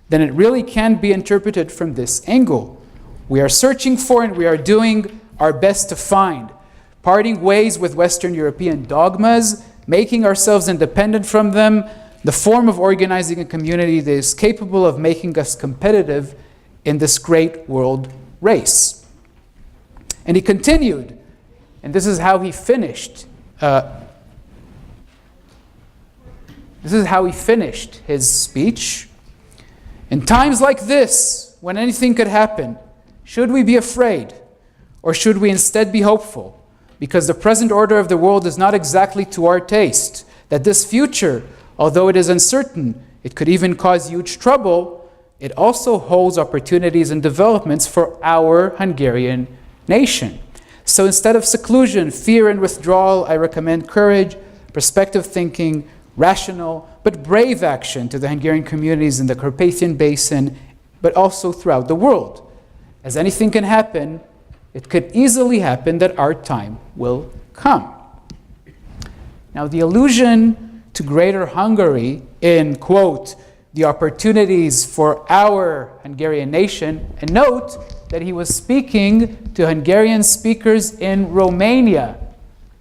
then it really can be interpreted from this angle. We are searching for and we are doing our best to find, parting ways with Western European dogmas, making ourselves independent from them, the form of organizing a community that is capable of making us competitive in this great world race. And he continued, and this is how he finished. This is how he finished his speech. In times like this, when anything could happen, should we be afraid, or should we instead be hopeful? Because the present order of the world is not exactly to our taste. That this future, although it is uncertain, it could even cause huge trouble. it also holds opportunities and developments for our Hungarian nation. So instead of seclusion, fear, and withdrawal, I recommend courage, perspective thinking, rational but brave action to the Hungarian communities in the Carpathian Basin, but also throughout the world. As anything can happen, it could easily happen that our time will come. Now, the allusion to Greater Hungary in, quote, the opportunities for our Hungarian nation, and note that he was speaking to Hungarian speakers in Romania,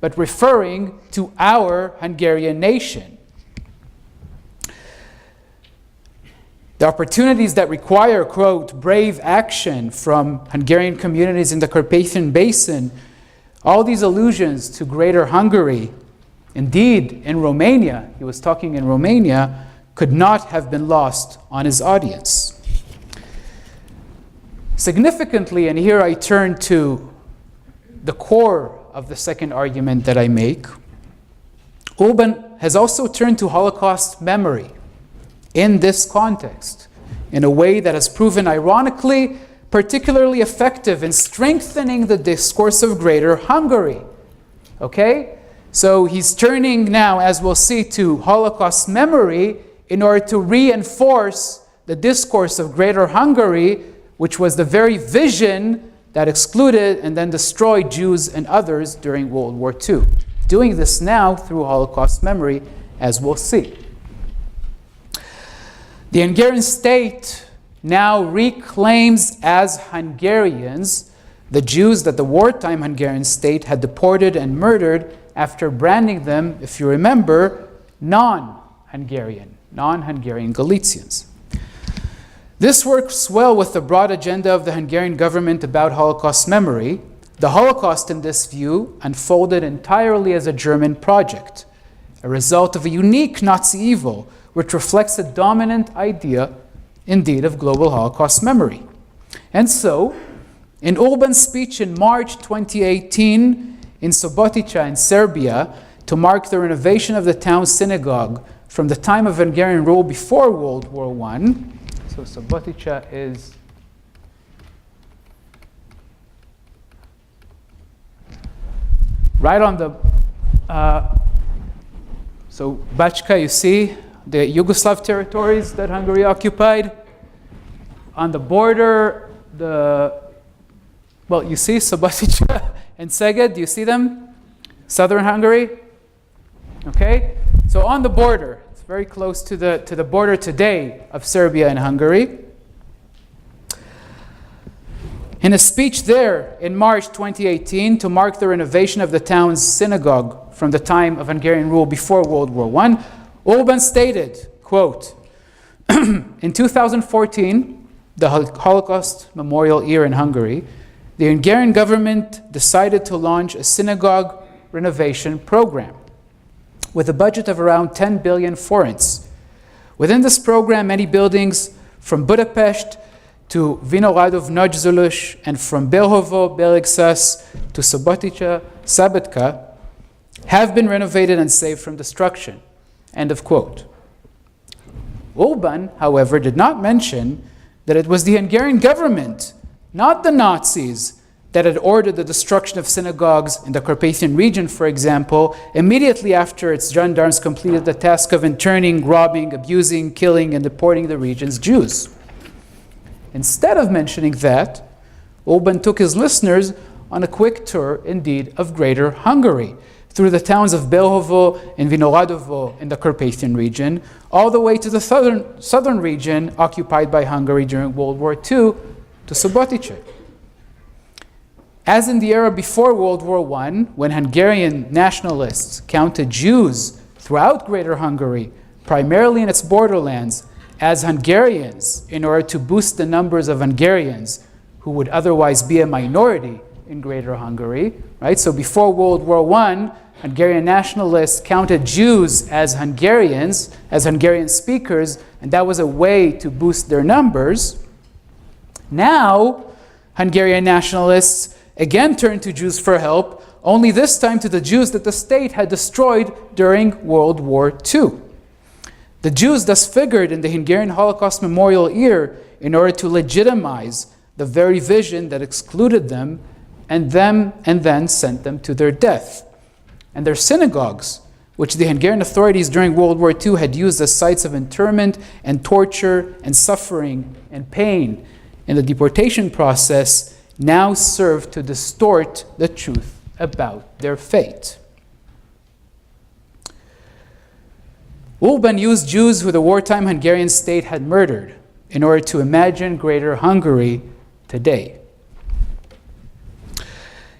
but referring to our Hungarian nation. The opportunities that require, quote, brave action from Hungarian communities in the Carpathian Basin, all these allusions to Greater Hungary, indeed in Romania, he was talking in Romania, could not have been lost on his audience. Significantly, and here I turn to the core of the second argument that I make, Urban has also turned to Holocaust memory in this context in a way that has proven, ironically, particularly effective in strengthening the discourse of Greater Hungary. Okay? So he's turning now, as we'll see, to Holocaust memory in order to reinforce the discourse of Greater Hungary, which was the very vision that excluded and then destroyed Jews and others during World War II. Doing this now through Holocaust memory, as we'll see. The Hungarian state now reclaims as Hungarians the Jews that the wartime Hungarian state had deported and murdered after branding them, if you remember, non-Hungarian Galicians. This works well with the broad agenda of the Hungarian government about Holocaust memory. The Holocaust, in this view, unfolded entirely as a German project, a result of a unique Nazi evil, which reflects a dominant idea, indeed, of global Holocaust memory. And so, in Urban's speech in March 2018 in Subotica in Serbia, to mark the renovation of the town's synagogue from the time of Hungarian rule before World War I, so Subotica is right on the, so Bachka, you see, the Yugoslav territories that Hungary occupied. On the border, you see Subotica and Szeged, do you see them? Southern Hungary. Okay, so on the border, it's very close to the border today of Serbia and Hungary. In a speech there in March 2018 to mark the renovation of the town's synagogue from the time of Hungarian rule before World War I, Urban stated, quote, in 2014, the Holocaust memorial year in Hungary, the Hungarian government decided to launch a synagogue renovation program with a budget of around 10 billion forints. Within this program, many buildings from Budapest to Vinohradov Nagyzülös and from Belovo, Beligsas to Subotica, Szabadka have been renovated and saved from destruction. End of quote. Urban, however, did not mention that it was the Hungarian government, not the Nazis, that had ordered the destruction of synagogues in the Carpathian region, for example, immediately after its gendarmes completed the task of interning, robbing, abusing, killing, and deporting the region's Jews. Instead of mentioning that, Urban took his listeners on a quick tour, indeed, of Greater Hungary, through the towns of Belovo and Vinohradovo in the Carpathian region, all the way to the southern region occupied by Hungary during World War II, to Subotica. As in the era before World War I, when Hungarian nationalists counted Jews throughout Greater Hungary, primarily in its borderlands, as Hungarians in order to boost the numbers of Hungarians who would otherwise be a minority in Greater Hungary, right? So before World War I, Hungarian nationalists counted Jews as Hungarians, as Hungarian speakers, and that was a way to boost their numbers. Now, Hungarian nationalists again turned to Jews for help, only this time to the Jews that the state had destroyed during World War II. The Jews thus figured in the Hungarian Holocaust memorial year in order to legitimize the very vision that excluded them and then sent them to their death. And their synagogues, which the Hungarian authorities during World War II had used as sites of internment and torture and suffering and pain in the deportation process, now serve to distort the truth about their fate. Ulban used Jews who the wartime Hungarian state had murdered in order to imagine greater Hungary today.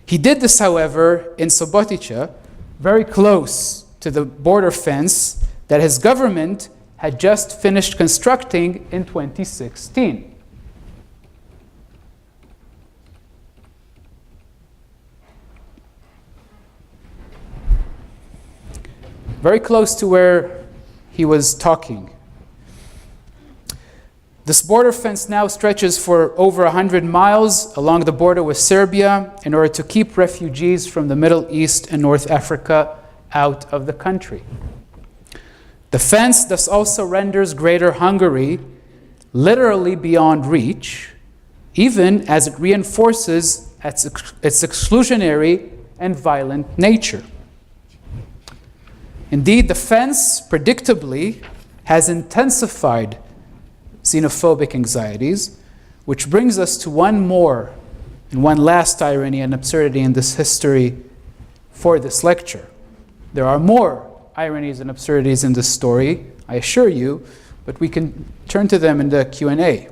He did this, however, in Subotica, very close to the border fence that his government had just finished constructing in 2016. Very close to where he was talking. This border fence now stretches for over 100 miles along the border with Serbia in order to keep refugees from the Middle East and North Africa out of the country. The fence thus also renders Greater Hungary literally beyond reach, even as it reinforces its exclusionary and violent nature. Indeed, the fence, predictably, has intensified xenophobic anxieties, which brings us to one more and one last irony and absurdity in this history for this lecture. There are more ironies and absurdities in this story, I assure you, but we can turn to them in the Q&A.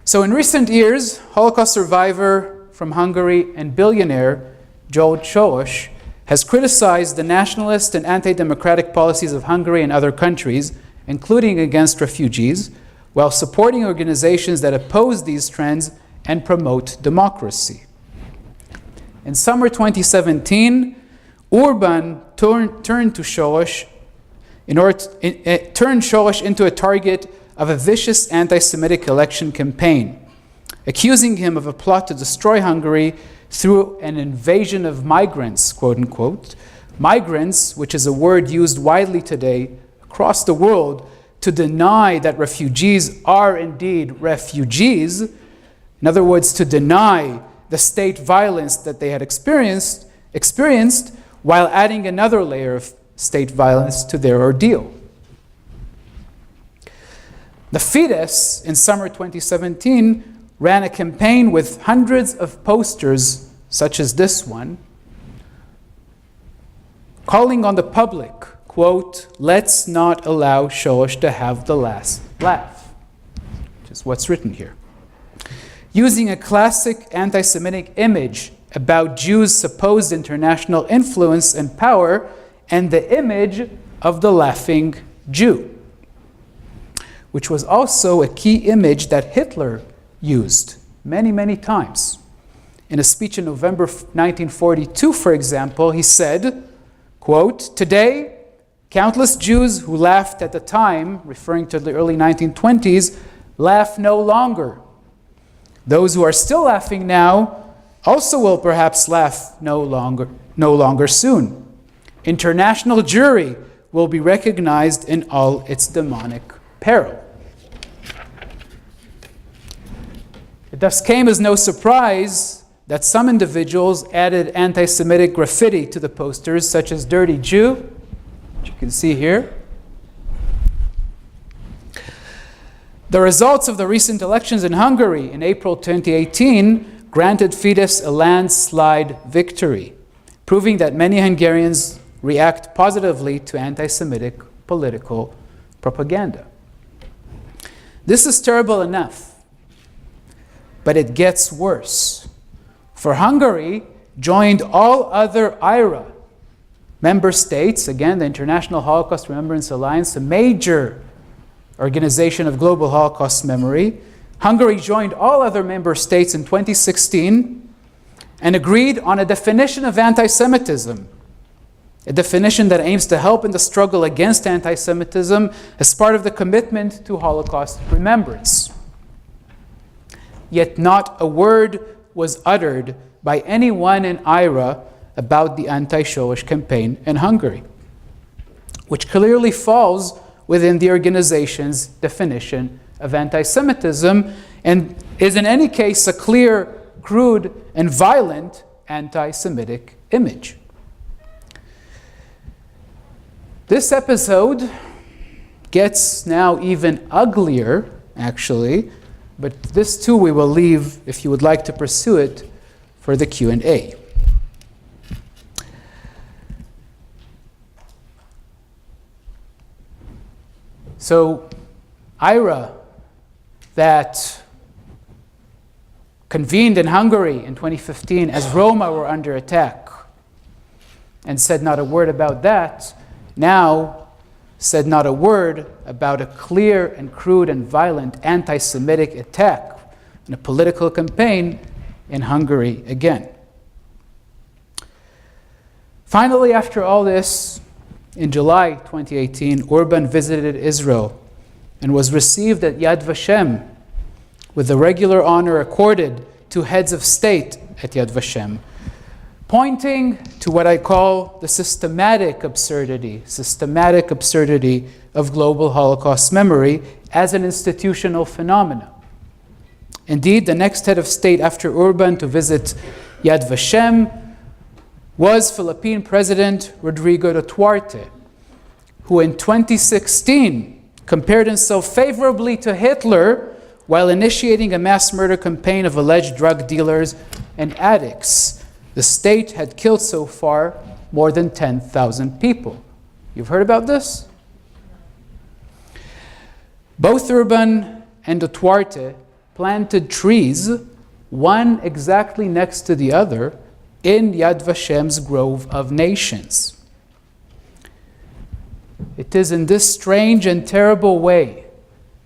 So in recent years, Holocaust survivor from Hungary and billionaire George Soros has criticized the nationalist and anti-democratic policies of Hungary and other countries, including against refugees, while supporting organizations that oppose these trends and promote democracy. In summer 2017, Orban turned Soros into a target of a vicious anti-Semitic election campaign, accusing him of a plot to destroy Hungary through an invasion of migrants, quote unquote. Migrants, which is a word used widely today across the world to deny that refugees are indeed refugees. In other words, to deny the state violence that they had experienced while adding another layer of state violence to their ordeal. The Fidesz, in summer 2017, ran a campaign with hundreds of posters, such as this one, calling on the public, quote, "Let's not allow Soros to have the last laugh," which is what's written here. Using a classic anti-Semitic image about Jews' supposed international influence and power and the image of the laughing Jew, which was also a key image that Hitler used many, many times. In a speech in November 1942, for example, he said, quote, "Today, countless Jews who laughed at the time," referring to the early 1920s, "laugh no longer. Those who are still laughing now also will perhaps laugh no longer soon. International Jewry will be recognized in all its demonic peril." It thus came as no surprise that some individuals added anti-Semitic graffiti to the posters, such as "Dirty Jew," which you can see here. The results of the recent elections in Hungary in April 2018 granted Fidesz a landslide victory, proving that many Hungarians react positively to anti-Semitic political propaganda. This is terrible enough, but it gets worse. For Hungary joined all other IRA member states, again, the International Holocaust Remembrance Alliance, a major organization of global Holocaust memory. Hungary joined all other member states in 2016 and agreed on a definition of anti-Semitism, a definition that aims to help in the struggle against anti-Semitism as part of the commitment to Holocaust remembrance. Yet not a word was uttered by anyone in IRA about the anti-Soros campaign in Hungary. which clearly falls within the organization's definition of anti-Semitism and is in any case a clear, crude, and violent anti-Semitic image. This episode gets now even uglier, actually, but this too we will leave, if you would like to pursue it, for the Q&A. So, IRA, that convened in Hungary in 2015 as Roma were under attack and said not a word about that, now said not a word about a clear and crude and violent anti-Semitic attack in a political campaign in Hungary again. Finally, after all this, in July 2018, Orban visited Israel and was received at Yad Vashem with the regular honor accorded to heads of state at Yad Vashem, pointing to what I call the systematic absurdity of global Holocaust memory as an institutional phenomenon. Indeed, the next head of state after Orban to visit Yad Vashem was Philippine President Rodrigo Duterte, who in 2016 compared himself favorably to Hitler while initiating a mass murder campaign of alleged drug dealers and addicts. The state had killed so far more than 10,000 people. You've heard about this? Both Orban and Duterte planted trees, one exactly next to the other, in Yad Vashem's Grove of Nations. It is in this strange and terrible way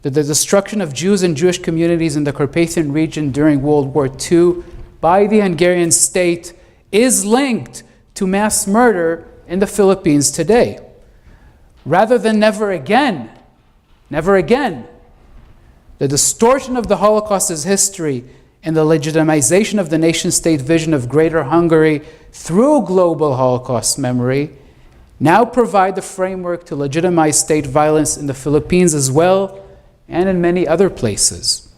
that the destruction of Jews and Jewish communities in the Carpathian region during World War II by the Hungarian state is linked to mass murder in the Philippines today. Rather than never again, the distortion of the Holocaust's history and the legitimization of the nation-state vision of Greater Hungary through global Holocaust memory now provide the framework to legitimize state violence in the Philippines as well, and in many other places.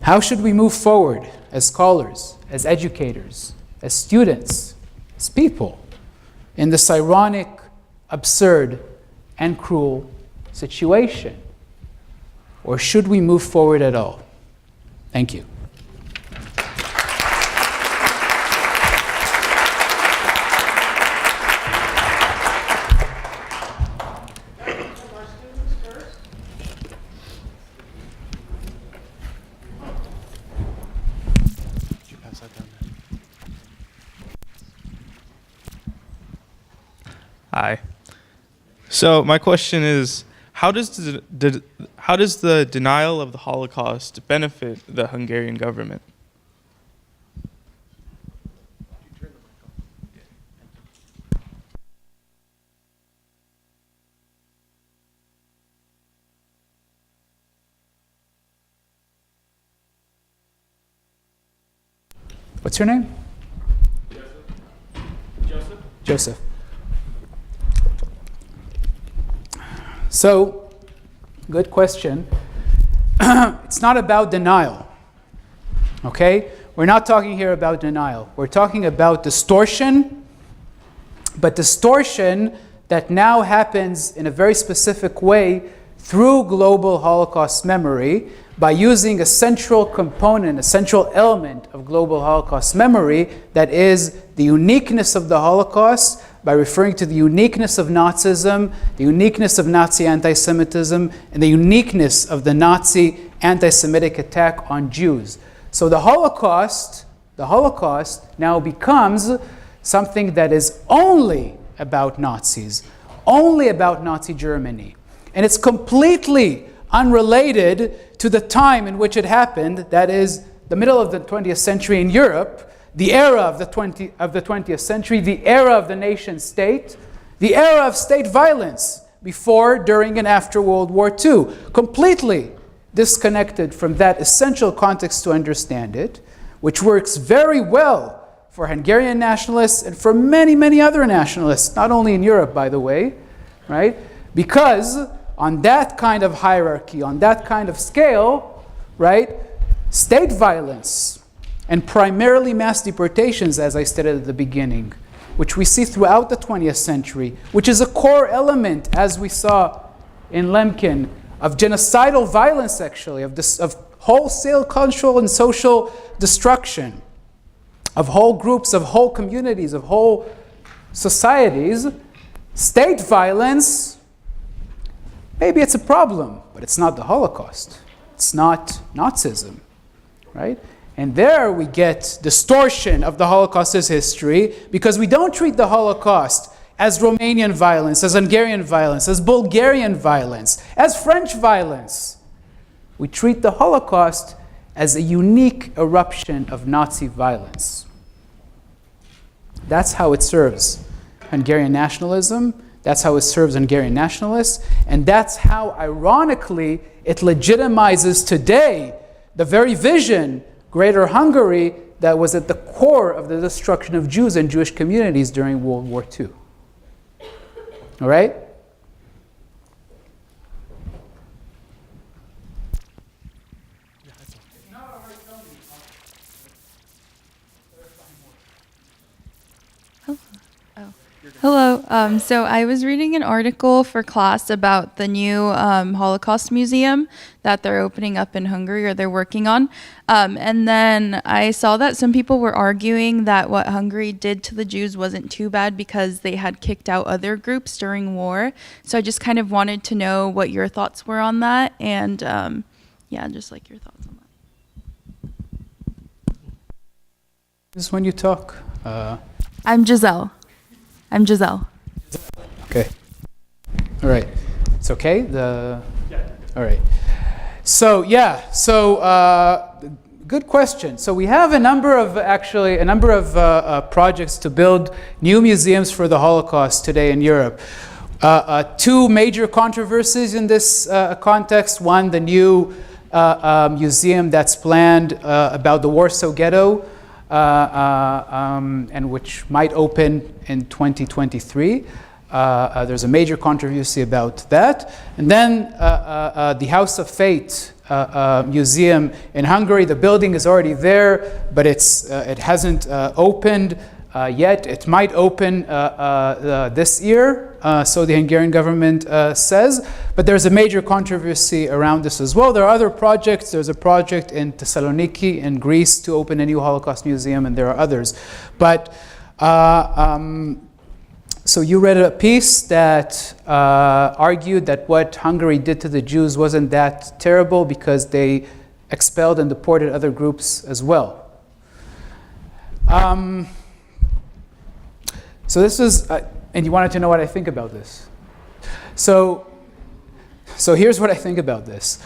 How should we move forward as scholars, as educators, as students, as people, in this ironic, absurd, and cruel situation? Or should we move forward at all? Thank you. Hi. So my question is, how does the denial of the Holocaust benefit the Hungarian government? What's your name? Joseph. So, good question. It's not about denial, okay? We're not talking here about denial. We're talking about distortion, but distortion that now happens in a very specific way through global Holocaust memory by using a central component, a central element of global Holocaust memory that is the uniqueness of the Holocaust, by referring to the uniqueness of Nazism, the uniqueness of Nazi anti-Semitism, and the uniqueness of the Nazi anti-Semitic attack on Jews. So the Holocaust now becomes something that is only about Nazis, only about Nazi Germany. And it's completely unrelated to the time in which it happened, that is the middle of the 20th century in Europe, the era of the 20th century, the era of the nation state, the era of state violence before, during, and after World War II. Completely disconnected from that essential context to understand it, which works very well for Hungarian nationalists, and for many, many other nationalists, not only in Europe, by the way, right? Because on that kind of hierarchy, on that kind of scale, right, state violence, and primarily mass deportations, as I stated at the beginning, which we see throughout the 20th century, which is a core element, as we saw in Lemkin, of genocidal violence, actually, of wholesale cultural and social destruction, of whole groups, of whole communities, of whole societies. State violence, maybe it's a problem, but it's not the Holocaust. It's not Nazism, right? And there we get distortion of the Holocaust's history, because we don't treat the Holocaust as Romanian violence, as Hungarian violence, as Bulgarian violence, as French violence. We treat the Holocaust as a unique eruption of Nazi violence. That's how it serves Hungarian nationalism, that's how it serves Hungarian nationalists, and that's how, ironically, it legitimizes today the very vision, Greater Hungary, that was at the core of the destruction of Jews and Jewish communities during World War II. All right? Hello. So I was reading an article for class about the new Holocaust Museum that they're opening up in Hungary, or they're working on. And then I saw that some people were arguing that what Hungary did to the Jews wasn't too bad because they had kicked out other groups during war. So I just kind of wanted to know what your thoughts were on that, and yeah, just like your thoughts on that. This is when you talk. I'm Giselle. Okay. All right. It's okay? All right. So, yeah. So, good question. So we have a number of projects to build new museums for the Holocaust today in Europe. Two major controversies in this context. One, the new museum that's planned about the Warsaw Ghetto, and which might open in 2023. There's a major controversy about that. And then the House of Fate museum in Hungary. The building is already there, but it hasn't opened yet. It might open this year, so the Hungarian government says. But there's a major controversy around this as well. There are other projects. There's a project in Thessaloniki in Greece to open a new Holocaust museum, and there are others. But so you read a piece that argued that what Hungary did to the Jews wasn't that terrible because they expelled and deported other groups as well. So this is, and you wanted to know what I think about this. So here's what I think about this.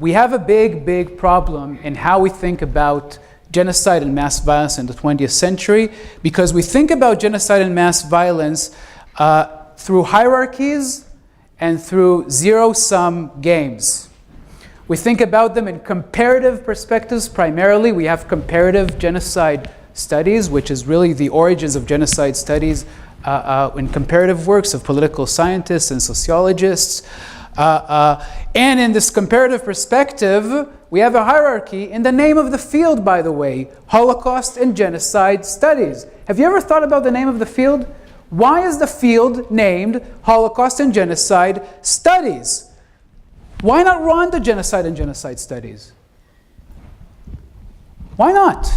We have a big problem in how we think about genocide and mass violence in the 20th century, because we think about genocide and mass violence through hierarchies and through zero-sum games. We think about them in comparative perspectives primarily. We have comparative genocide studies, which is really the origins of genocide studies in comparative works of political scientists and sociologists. And in this comparative perspective, we have a hierarchy in the name of the field, by the way, Holocaust and Genocide Studies. Have you ever thought about the name of the field? Why is the field named Holocaust and Genocide Studies? Why not Rwanda Genocide and Genocide Studies? Why not?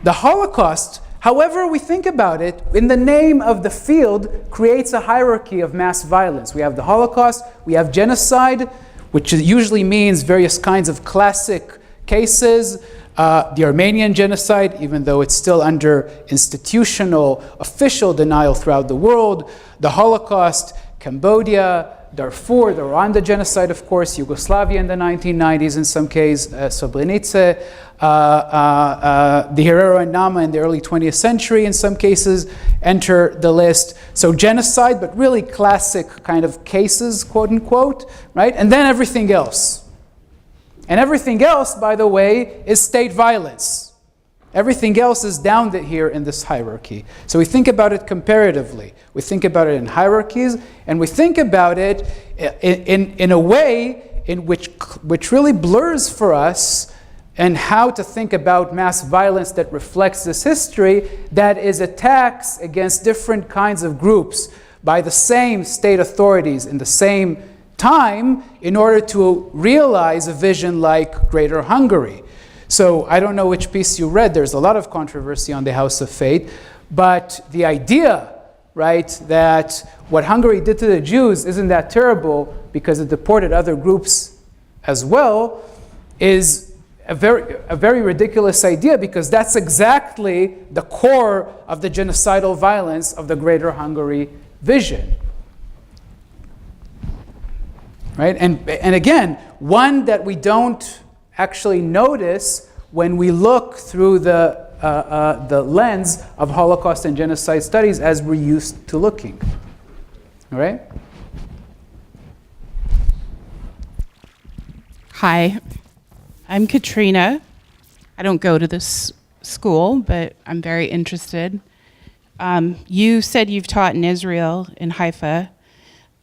The Holocaust, however we think about it, in the name of the field, creates a hierarchy of mass violence. We have the Holocaust, we have genocide, which usually means various kinds of classic cases. The Armenian genocide, even though it's still under institutional, official denial throughout the world. The Holocaust, Cambodia, Darfur, the Rwanda genocide, of course, Yugoslavia in the 1990s in some cases, Srebrenica, the Herero and Nama in the early 20th century in some cases enter the list. So genocide, but really classic kind of cases, quote unquote, right? And then everything else. And everything else, by the way, is state violence. Everything else is down here in this hierarchy. So we think about it comparatively. We think about it in hierarchies, and we think about it in a way in which really blurs for us and how to think about mass violence that reflects this history, that is attacks against different kinds of groups by the same state authorities in the same time in order to realize a vision like Greater Hungary. So I don't know which piece you read. There's a lot of controversy on the House of Fate, but the idea, right, that what Hungary did to the Jews isn't that terrible because it deported other groups as well is a very ridiculous idea, because that's exactly the core of the genocidal violence of the Greater Hungary vision. Right? And again, one that we don't actually notice when we look through the lens of Holocaust and genocide studies as we're used to looking. All right? Hi, I'm Katrina. I don't go to this school, but I'm very interested. You said you've taught in Israel, in Haifa,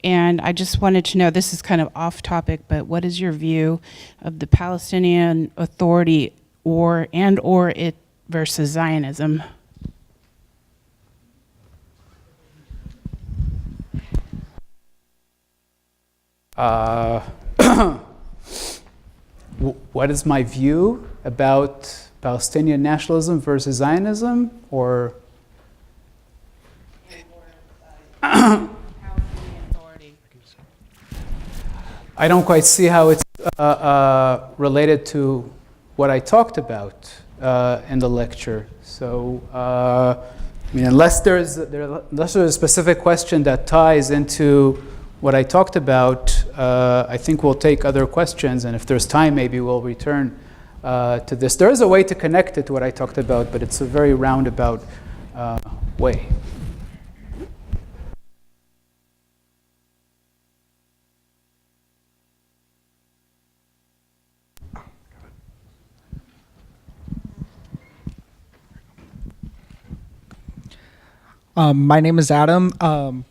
and I just wanted to know, this is kind of off topic, but what is your view of the Palestinian Authority or it versus Zionism? What is my view about Palestinian nationalism versus Zionism, or? I don't quite see how it's related to what I talked about in the lecture. So, I mean, unless there's a specific question that ties into what I talked about, I think we'll take other questions, and if there's time, maybe we'll return to this. There is a way to connect it to what I talked about, but it's a very roundabout way. My name is Adam.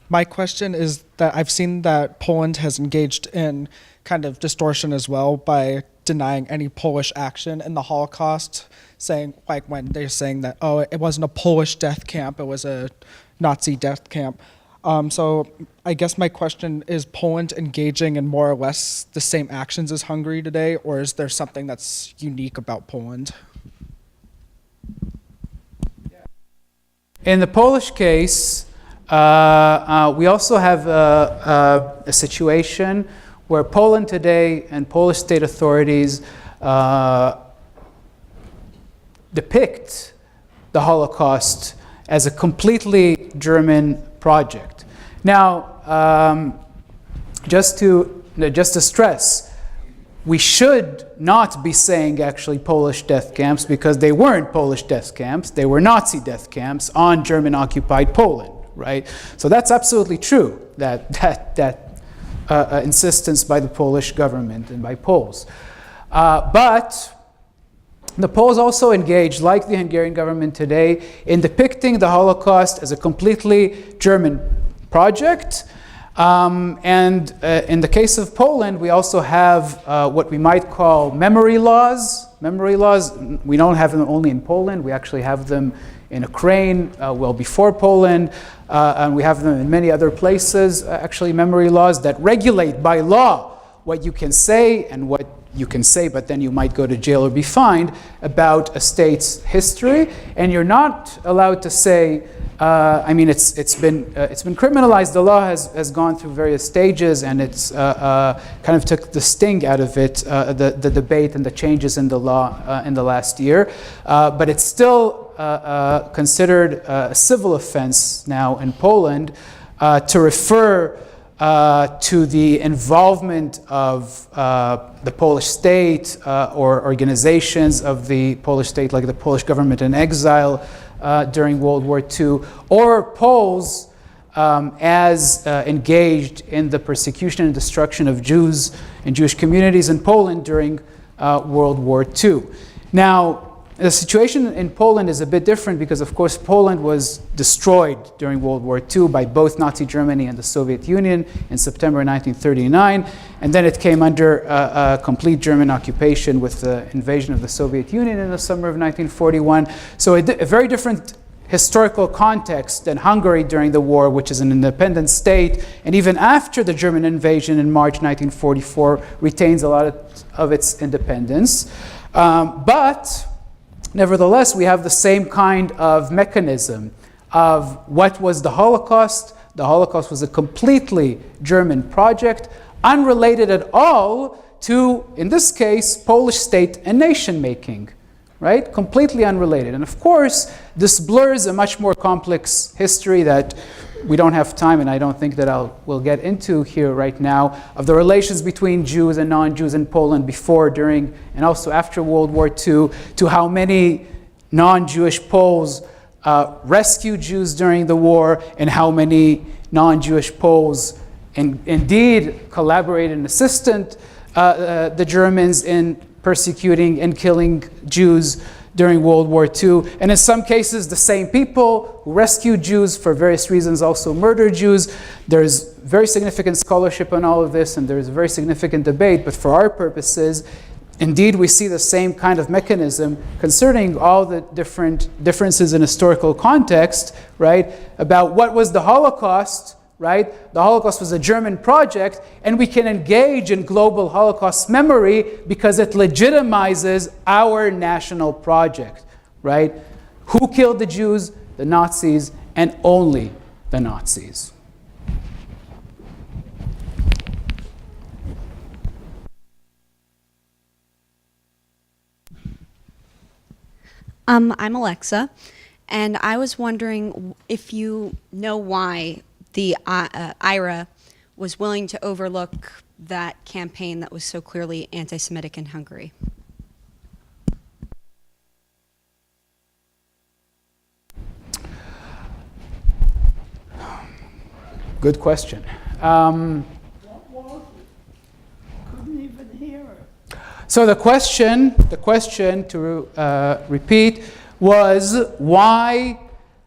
My question is that I've seen that Poland has engaged in kind of distortion as well by denying any Polish action in the Holocaust, saying, like when they're saying that, oh, it wasn't a Polish death camp, it was a Nazi death camp. So I guess my question is Poland engaging in more or less the same actions as Hungary today, or is there something that's unique about Poland? In the Polish case, we also have a situation where Poland today and Polish state authorities depict the Holocaust as a completely German project. Now, just to stress, we should not be saying actually Polish death camps, because they weren't Polish death camps. They were Nazi death camps on German-occupied Poland, right? So that's absolutely true, that insistence by the Polish government and by Poles. But the Poles also engaged, like the Hungarian government today, in depicting the Holocaust as a completely German project. And in the case of Poland, we also have what we might call memory laws. Memory laws, we don't have them only in Poland. We actually have them in Ukraine, well before Poland. And we have them in many other places, actually memory laws that regulate by law what you can say and what you can say, but then you might go to jail or be fined about a state's history. And you're not allowed to say, I mean, it's been criminalized. The law has gone through various stages, and it's kind of took the sting out of it, the debate and the changes in the law in the last year. But it's still considered a civil offense now in Poland to refer to the involvement of the Polish state or organizations of the Polish state, like the Polish government in exile during World War II, or Poles as engaged in the persecution and destruction of Jews and Jewish communities in Poland during World War II. Now, The situation in Poland is a bit different because, of course, Poland was destroyed during World War II by both Nazi Germany and the Soviet Union in September 1939, and then it came under complete German occupation with the invasion of the Soviet Union in the summer of 1941. So a very different historical context than Hungary during the war, which is an independent state, and even after the German invasion in March 1944, retains a lot of its independence. But nevertheless, we have the same kind of mechanism of what was the Holocaust. The Holocaust was a completely German project, unrelated at all to, in this case, Polish state and nation making, right? Completely unrelated. And of course, this blurs a much more complex history that we don't have time, and I don't think that we'll get into here right now, of the relations between Jews and non-Jews in Poland before, during, and also after World War II, to how many non-Jewish Poles rescued Jews during the war, and how many non-Jewish Poles indeed collaborated and assisted the Germans in persecuting and killing Jews during World War II. And in some cases, the same people who rescued Jews for various reasons also murdered Jews. There's very significant scholarship on all of this, and there's a very significant debate. But for our purposes, indeed, we see the same kind of mechanism concerning all the differences in historical context, right? About what was the Holocaust, right? The Holocaust was a German project, and we can engage in global Holocaust memory because it legitimizes our national project, right? Who killed the Jews? The Nazis, and only the Nazis. I'm Alexa, and I was wondering if you know why the IRA was willing to overlook that campaign that was so clearly anti-Semitic in Hungary. Good question. So the question to repeat was why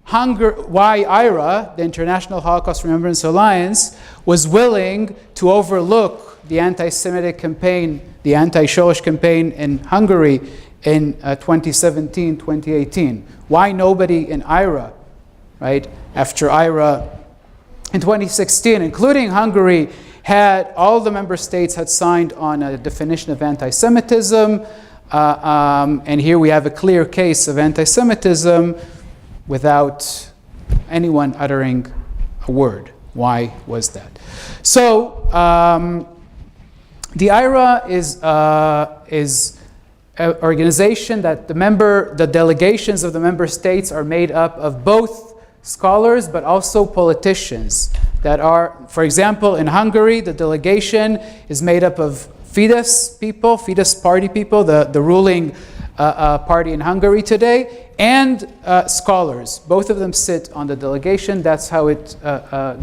IRA, the International Holocaust Remembrance Alliance, was willing to overlook the anti-Semitic campaign, the anti-Polish campaign in Hungary in 2017, 2018. Why nobody in IRA, right, after IRA in 2016, including Hungary, all the member states had signed on a definition of anti-Semitism, and here we have a clear case of anti-Semitism without anyone uttering a word. Why was that? So the IRA is an organization that the delegations of the member states are made up of both scholars but also politicians that are, for example, in Hungary, the delegation is made up of Fidesz people, Fidesz party people, the ruling party in Hungary today, and scholars. Both of them sit on the delegation. That's how it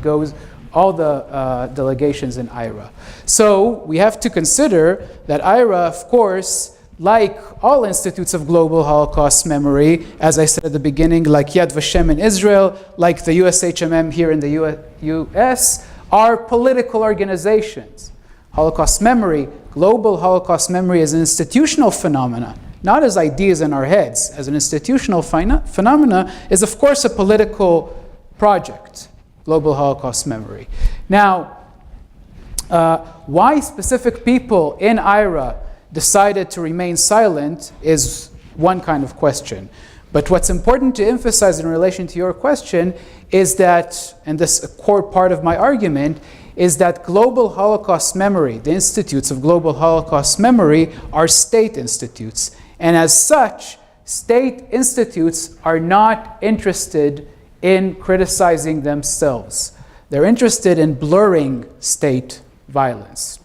goes, all the delegations in IRA. So we have to consider that IRA, of course, like all institutes of global Holocaust memory, as I said at the beginning, like Yad Vashem in Israel, like the USHMM here in the US, are political organizations. Holocaust memory, global Holocaust memory is an institutional phenomena, not as ideas in our heads. As an institutional phenomena is, of course, a political project, global Holocaust memory. Now, why specific people in IRA decided to remain silent is one kind of question. But what's important to emphasize in relation to your question is that, and this is a core part of my argument, is that global Holocaust memory, the institutes of global Holocaust memory, are state institutes. And as such, state institutes are not interested in criticizing themselves. They're interested in blurring state violence.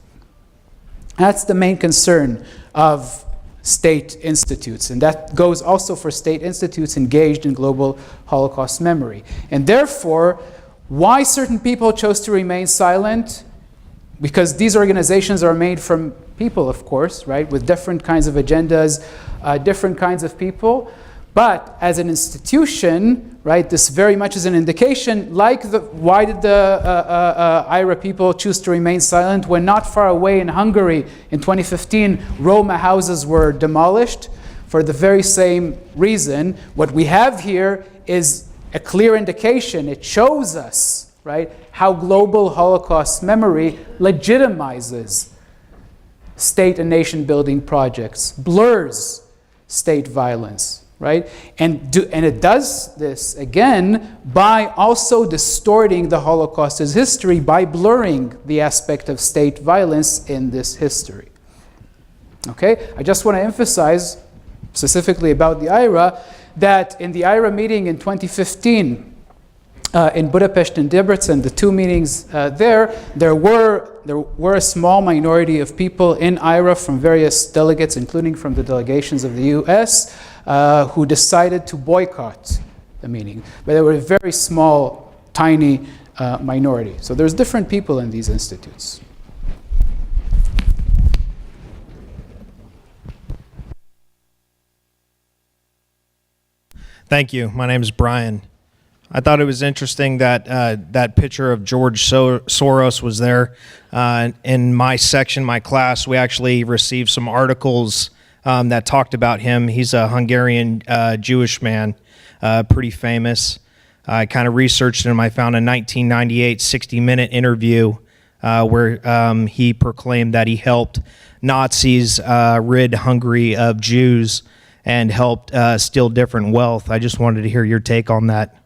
That's the main concern of state institutes, and that goes also for state institutes engaged in global Holocaust memory. And therefore, why certain people chose to remain silent? Because these organizations are made from people, of course, right, with different kinds of agendas, different kinds of people. But as an institution, right, this very much is an indication, why did the IRA people choose to remain silent when not far away in Hungary in 2015, Roma houses were demolished for the very same reason. What we have here is a clear indication. It shows us, right, how global Holocaust memory legitimizes state and nation building projects, blurs state violence, right? And it does this, again, by also distorting the Holocaust as history by blurring the aspect of state violence in this history. Okay? I just want to emphasize, specifically about the IRA, that in the IRA meeting in 2015, in Budapest and Debrecen, the two meetings there were a small minority of people in IRA from various delegates, including from the delegations of the US, who decided to boycott the meeting. But they were a very small, tiny minority. So there's different people in these institutes. Thank you. My name is Brian. I thought it was interesting that that picture of George Soros was there. In my section, my class, we actually received some articles that talked about him. He's a Hungarian Jewish man, pretty famous. I kind of researched him. I found a 1998 60-minute interview where he proclaimed that he helped Nazis rid Hungary of Jews and helped steal different wealth. I just wanted to hear your take on that.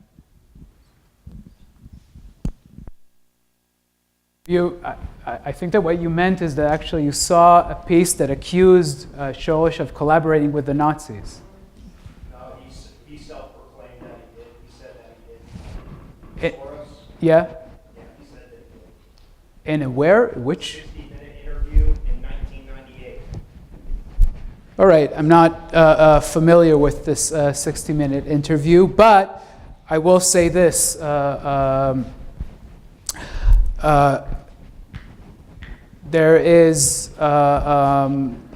I think that what you meant is that actually you saw a piece that accused Soros of collaborating with the Nazis. No, he self-proclaimed that he did. He said that he did. Soros? Yeah? Yeah, he said that he did. And where? Which? 60-minute interview in 1998. All right, I'm not familiar with this 60-minute interview, but I will say this. There is,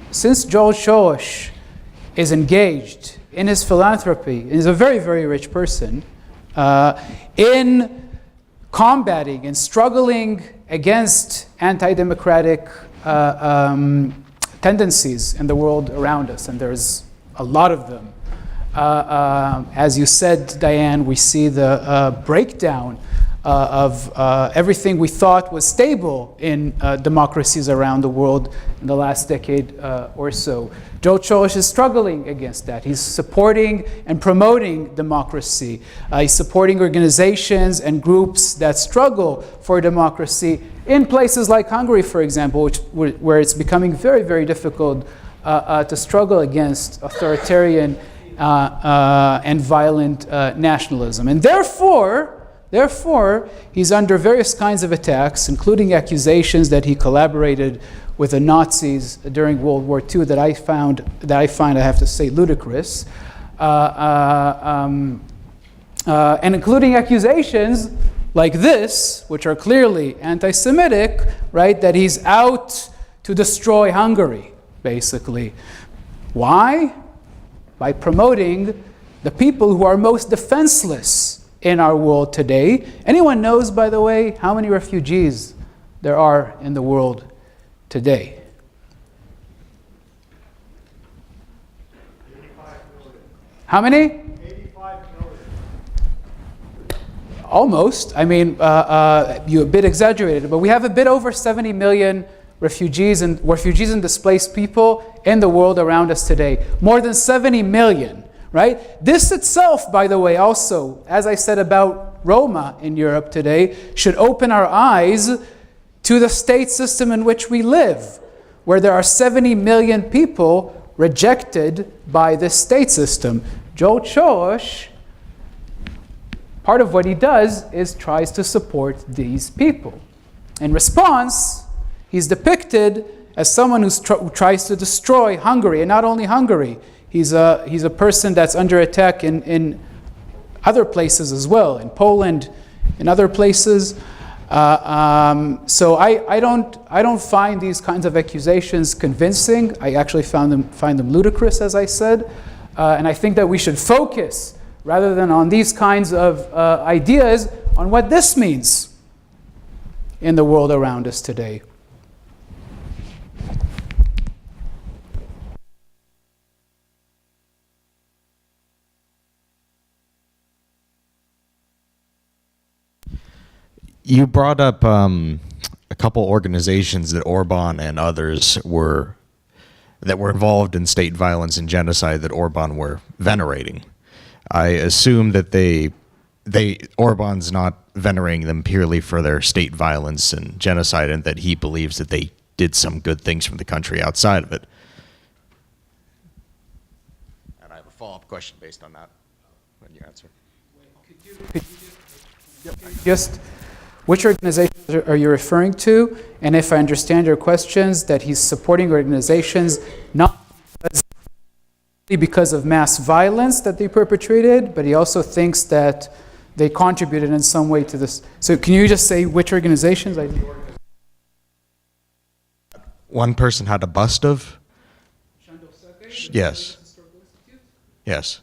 since George Soros is engaged in his philanthropy, he's a very, very rich person, in combating and struggling against anti-democratic tendencies in the world around us, and there's a lot of them. As you said, Diane, we see the breakdown of everything we thought was stable in democracies around the world in the last decade or so. George Soros is struggling against that. He's supporting and promoting democracy. He's supporting organizations and groups that struggle for democracy in places like Hungary, for example, where it's becoming very, very difficult to struggle against authoritarian and violent nationalism. And therefore, he's under various kinds of attacks, including accusations that he collaborated with the Nazis during World War II that I find, I have to say, ludicrous, and including accusations like this, which are clearly anti-Semitic, right? That he's out to destroy Hungary, basically. Why? By promoting the people who are most defenseless in our world today. Anyone knows, by the way, how many refugees there are in the world today? 85 million. How many? 85 million. Almost. I mean, you're a bit exaggerated, but we have a bit over 70 million refugees and displaced people in the world around us today. More than 70 million. Right? This itself, by the way, also, as I said about Roma in Europe today, should open our eyes to the state system in which we live, where there are 70 million people rejected by this state system. George Soros, part of what he does is tries to support these people. In response, he's depicted as someone who tries to destroy Hungary, and not only Hungary. He's a person that's under attack in other places as well, in Poland, in other places. So I don't find these kinds of accusations convincing. I actually find them ludicrous, as I said. And I think that we should focus, rather than on these kinds of ideas, on what this means in the world around us today. You brought up a couple organizations that Orban and others were involved in state violence and genocide that Orban were venerating. I assume that Orban's not venerating them purely for their state violence and genocide, and that he believes that they did some good things for the country outside of it. And I have a follow-up question based on that when you answer. Could you just which organizations are you referring to? And if I understand your questions, that he's supporting organizations not because of mass violence that they perpetrated, but he also thinks that they contributed in some way to this. So can you just say which organizations? One person had a bust of? Yes. Yes.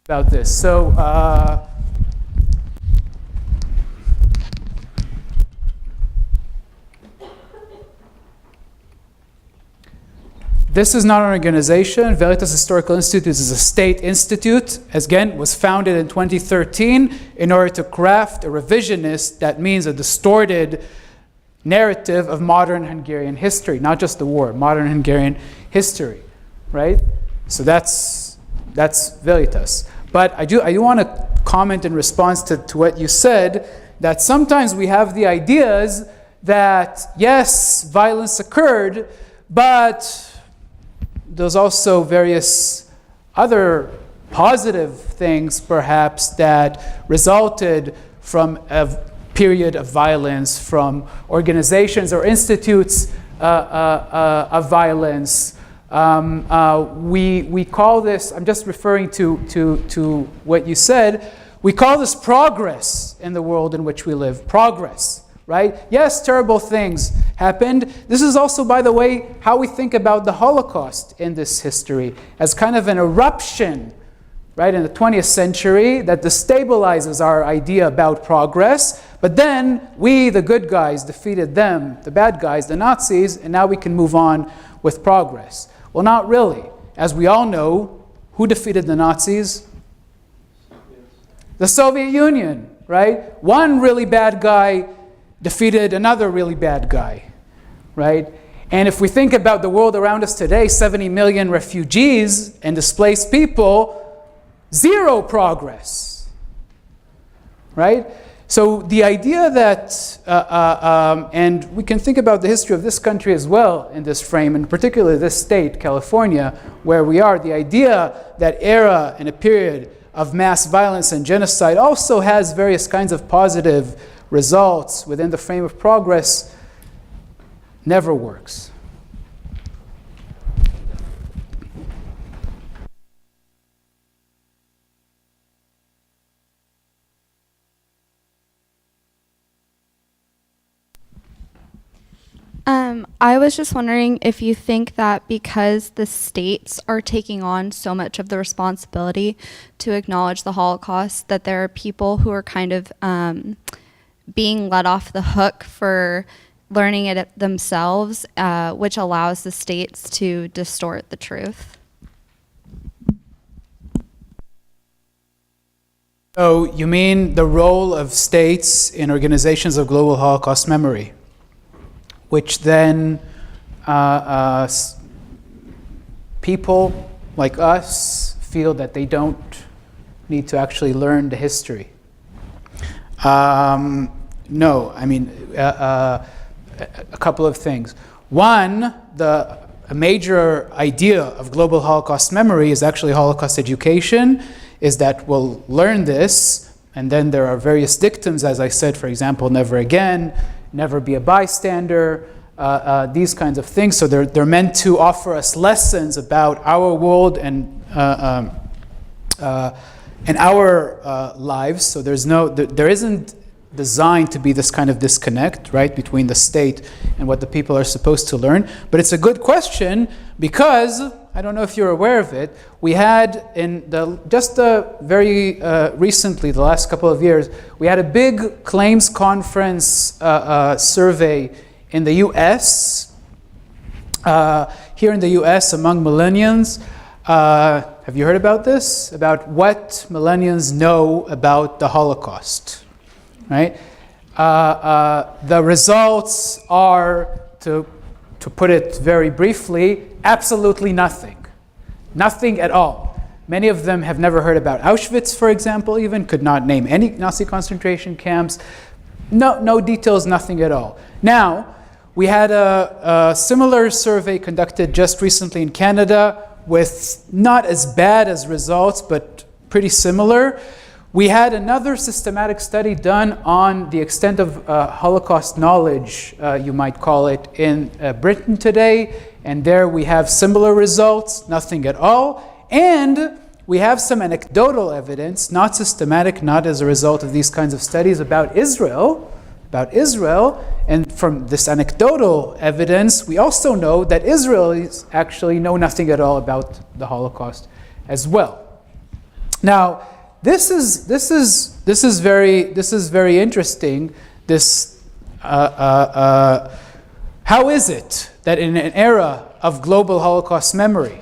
About this. So this is not an organization. Veritas Historical Institute is a state institute. As again, was founded in 2013 in order to craft a revisionist, that means a distorted narrative of modern Hungarian history, not just the war, modern Hungarian history, right? So that's Veritas. But I do want to comment in response to what you said, that sometimes we have the ideas that, yes, violence occurred, but there's also various other positive things, perhaps, that resulted from a period of violence, from organizations or institutes of violence. We call this, I'm just referring to what you said, we call this progress in the world in which we live, progress, right? Yes, terrible things happened. This is also, by the way, how we think about the Holocaust in this history, as kind of an eruption, right, in the 20th century that destabilizes our idea about progress. But then we, the good guys, defeated them, the bad guys, the Nazis, and now we can move on with progress. Well, not really. As we all know, who defeated the Nazis? The Soviet Union, right? One really bad guy defeated another really bad guy, right? And if we think about the world around us today, 70 million refugees and displaced people, zero progress, right? So the idea that, and we can think about the history of this country as well in this frame, and particularly this state, California, where we are, the idea that era and a period of mass violence and genocide also has various kinds of positive results within the frame of progress, never works. I was just wondering if you think that because the states are taking on so much of the responsibility to acknowledge the Holocaust, that there are people who are kind of being let off the hook for learning it themselves, which allows the states to distort the truth. So you mean the role of states in organizations of global Holocaust memory, which then people like us feel that they don't need to actually learn the history. No, I mean, a couple of things. One, a major idea of global Holocaust memory is actually Holocaust education, is that we'll learn this, and then there are various dictums, as I said, for example, never again, never be a bystander, these kinds of things. So they're meant to offer us lessons about our world and and our lives. So there isn't designed to be this kind of disconnect, right, between the state and what the people are supposed to learn. But it's a good question because, I don't know if you're aware of it, we had very recently, the last couple of years, we had a big claims conference survey in the US, here in the US among millennials. Have you heard about this? About what millennials know about the Holocaust, right? The results are, to put it very briefly, absolutely nothing. Nothing at all. Many of them have never heard about Auschwitz, for example, even, could not name any Nazi concentration camps. No details, nothing at all. Now, we had a similar survey conducted just recently in Canada with not as bad as results, but pretty similar. We had another systematic study done on the extent of Holocaust knowledge, you might call it, in Britain today. And there we have similar results, nothing at all. And we have some anecdotal evidence, not systematic, not as a result of these kinds of studies, about Israel. And from this anecdotal evidence, we also know that Israelis actually know nothing at all about the Holocaust as well. Now, this is very interesting. How is it that in an era of global Holocaust memory,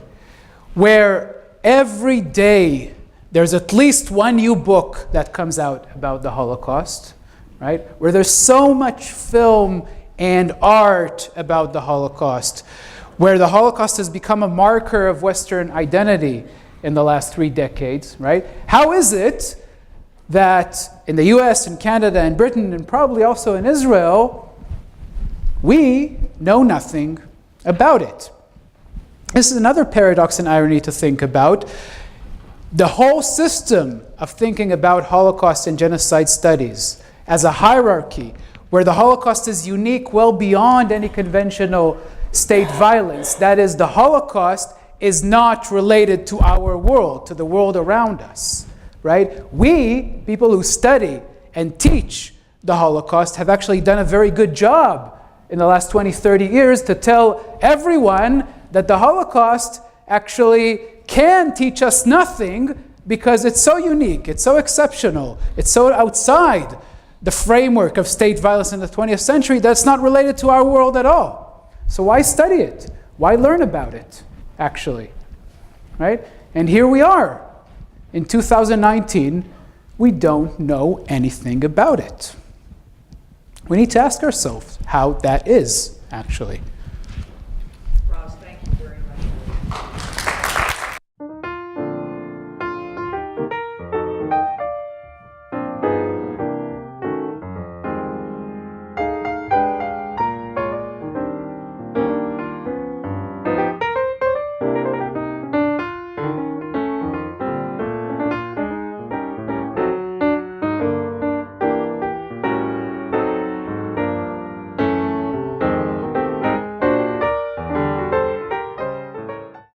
where every day there's at least one new book that comes out about the Holocaust, right? Where there's so much film and art about the Holocaust, where the Holocaust has become a marker of Western identity in the last 3 decades, right? How is it that in the US and Canada and Britain and probably also in Israel, we know nothing about it? This is another paradox and irony to think about. The whole system of thinking about Holocaust and genocide studies as a hierarchy, where the Holocaust is unique well beyond any conventional state violence. That is, the Holocaust is not related to our world, to the world around us, right? We, people who study and teach the Holocaust, have actually done a very good job in the last 20, 30 years to tell everyone that the Holocaust actually can teach us nothing because it's so unique, it's so exceptional, it's so outside the framework of state violence in the 20th century that's not related to our world at all. So why study it? Why learn about it, actually? Right? And here we are. In 2019, we don't know anything about it. We need to ask ourselves how that is, actually.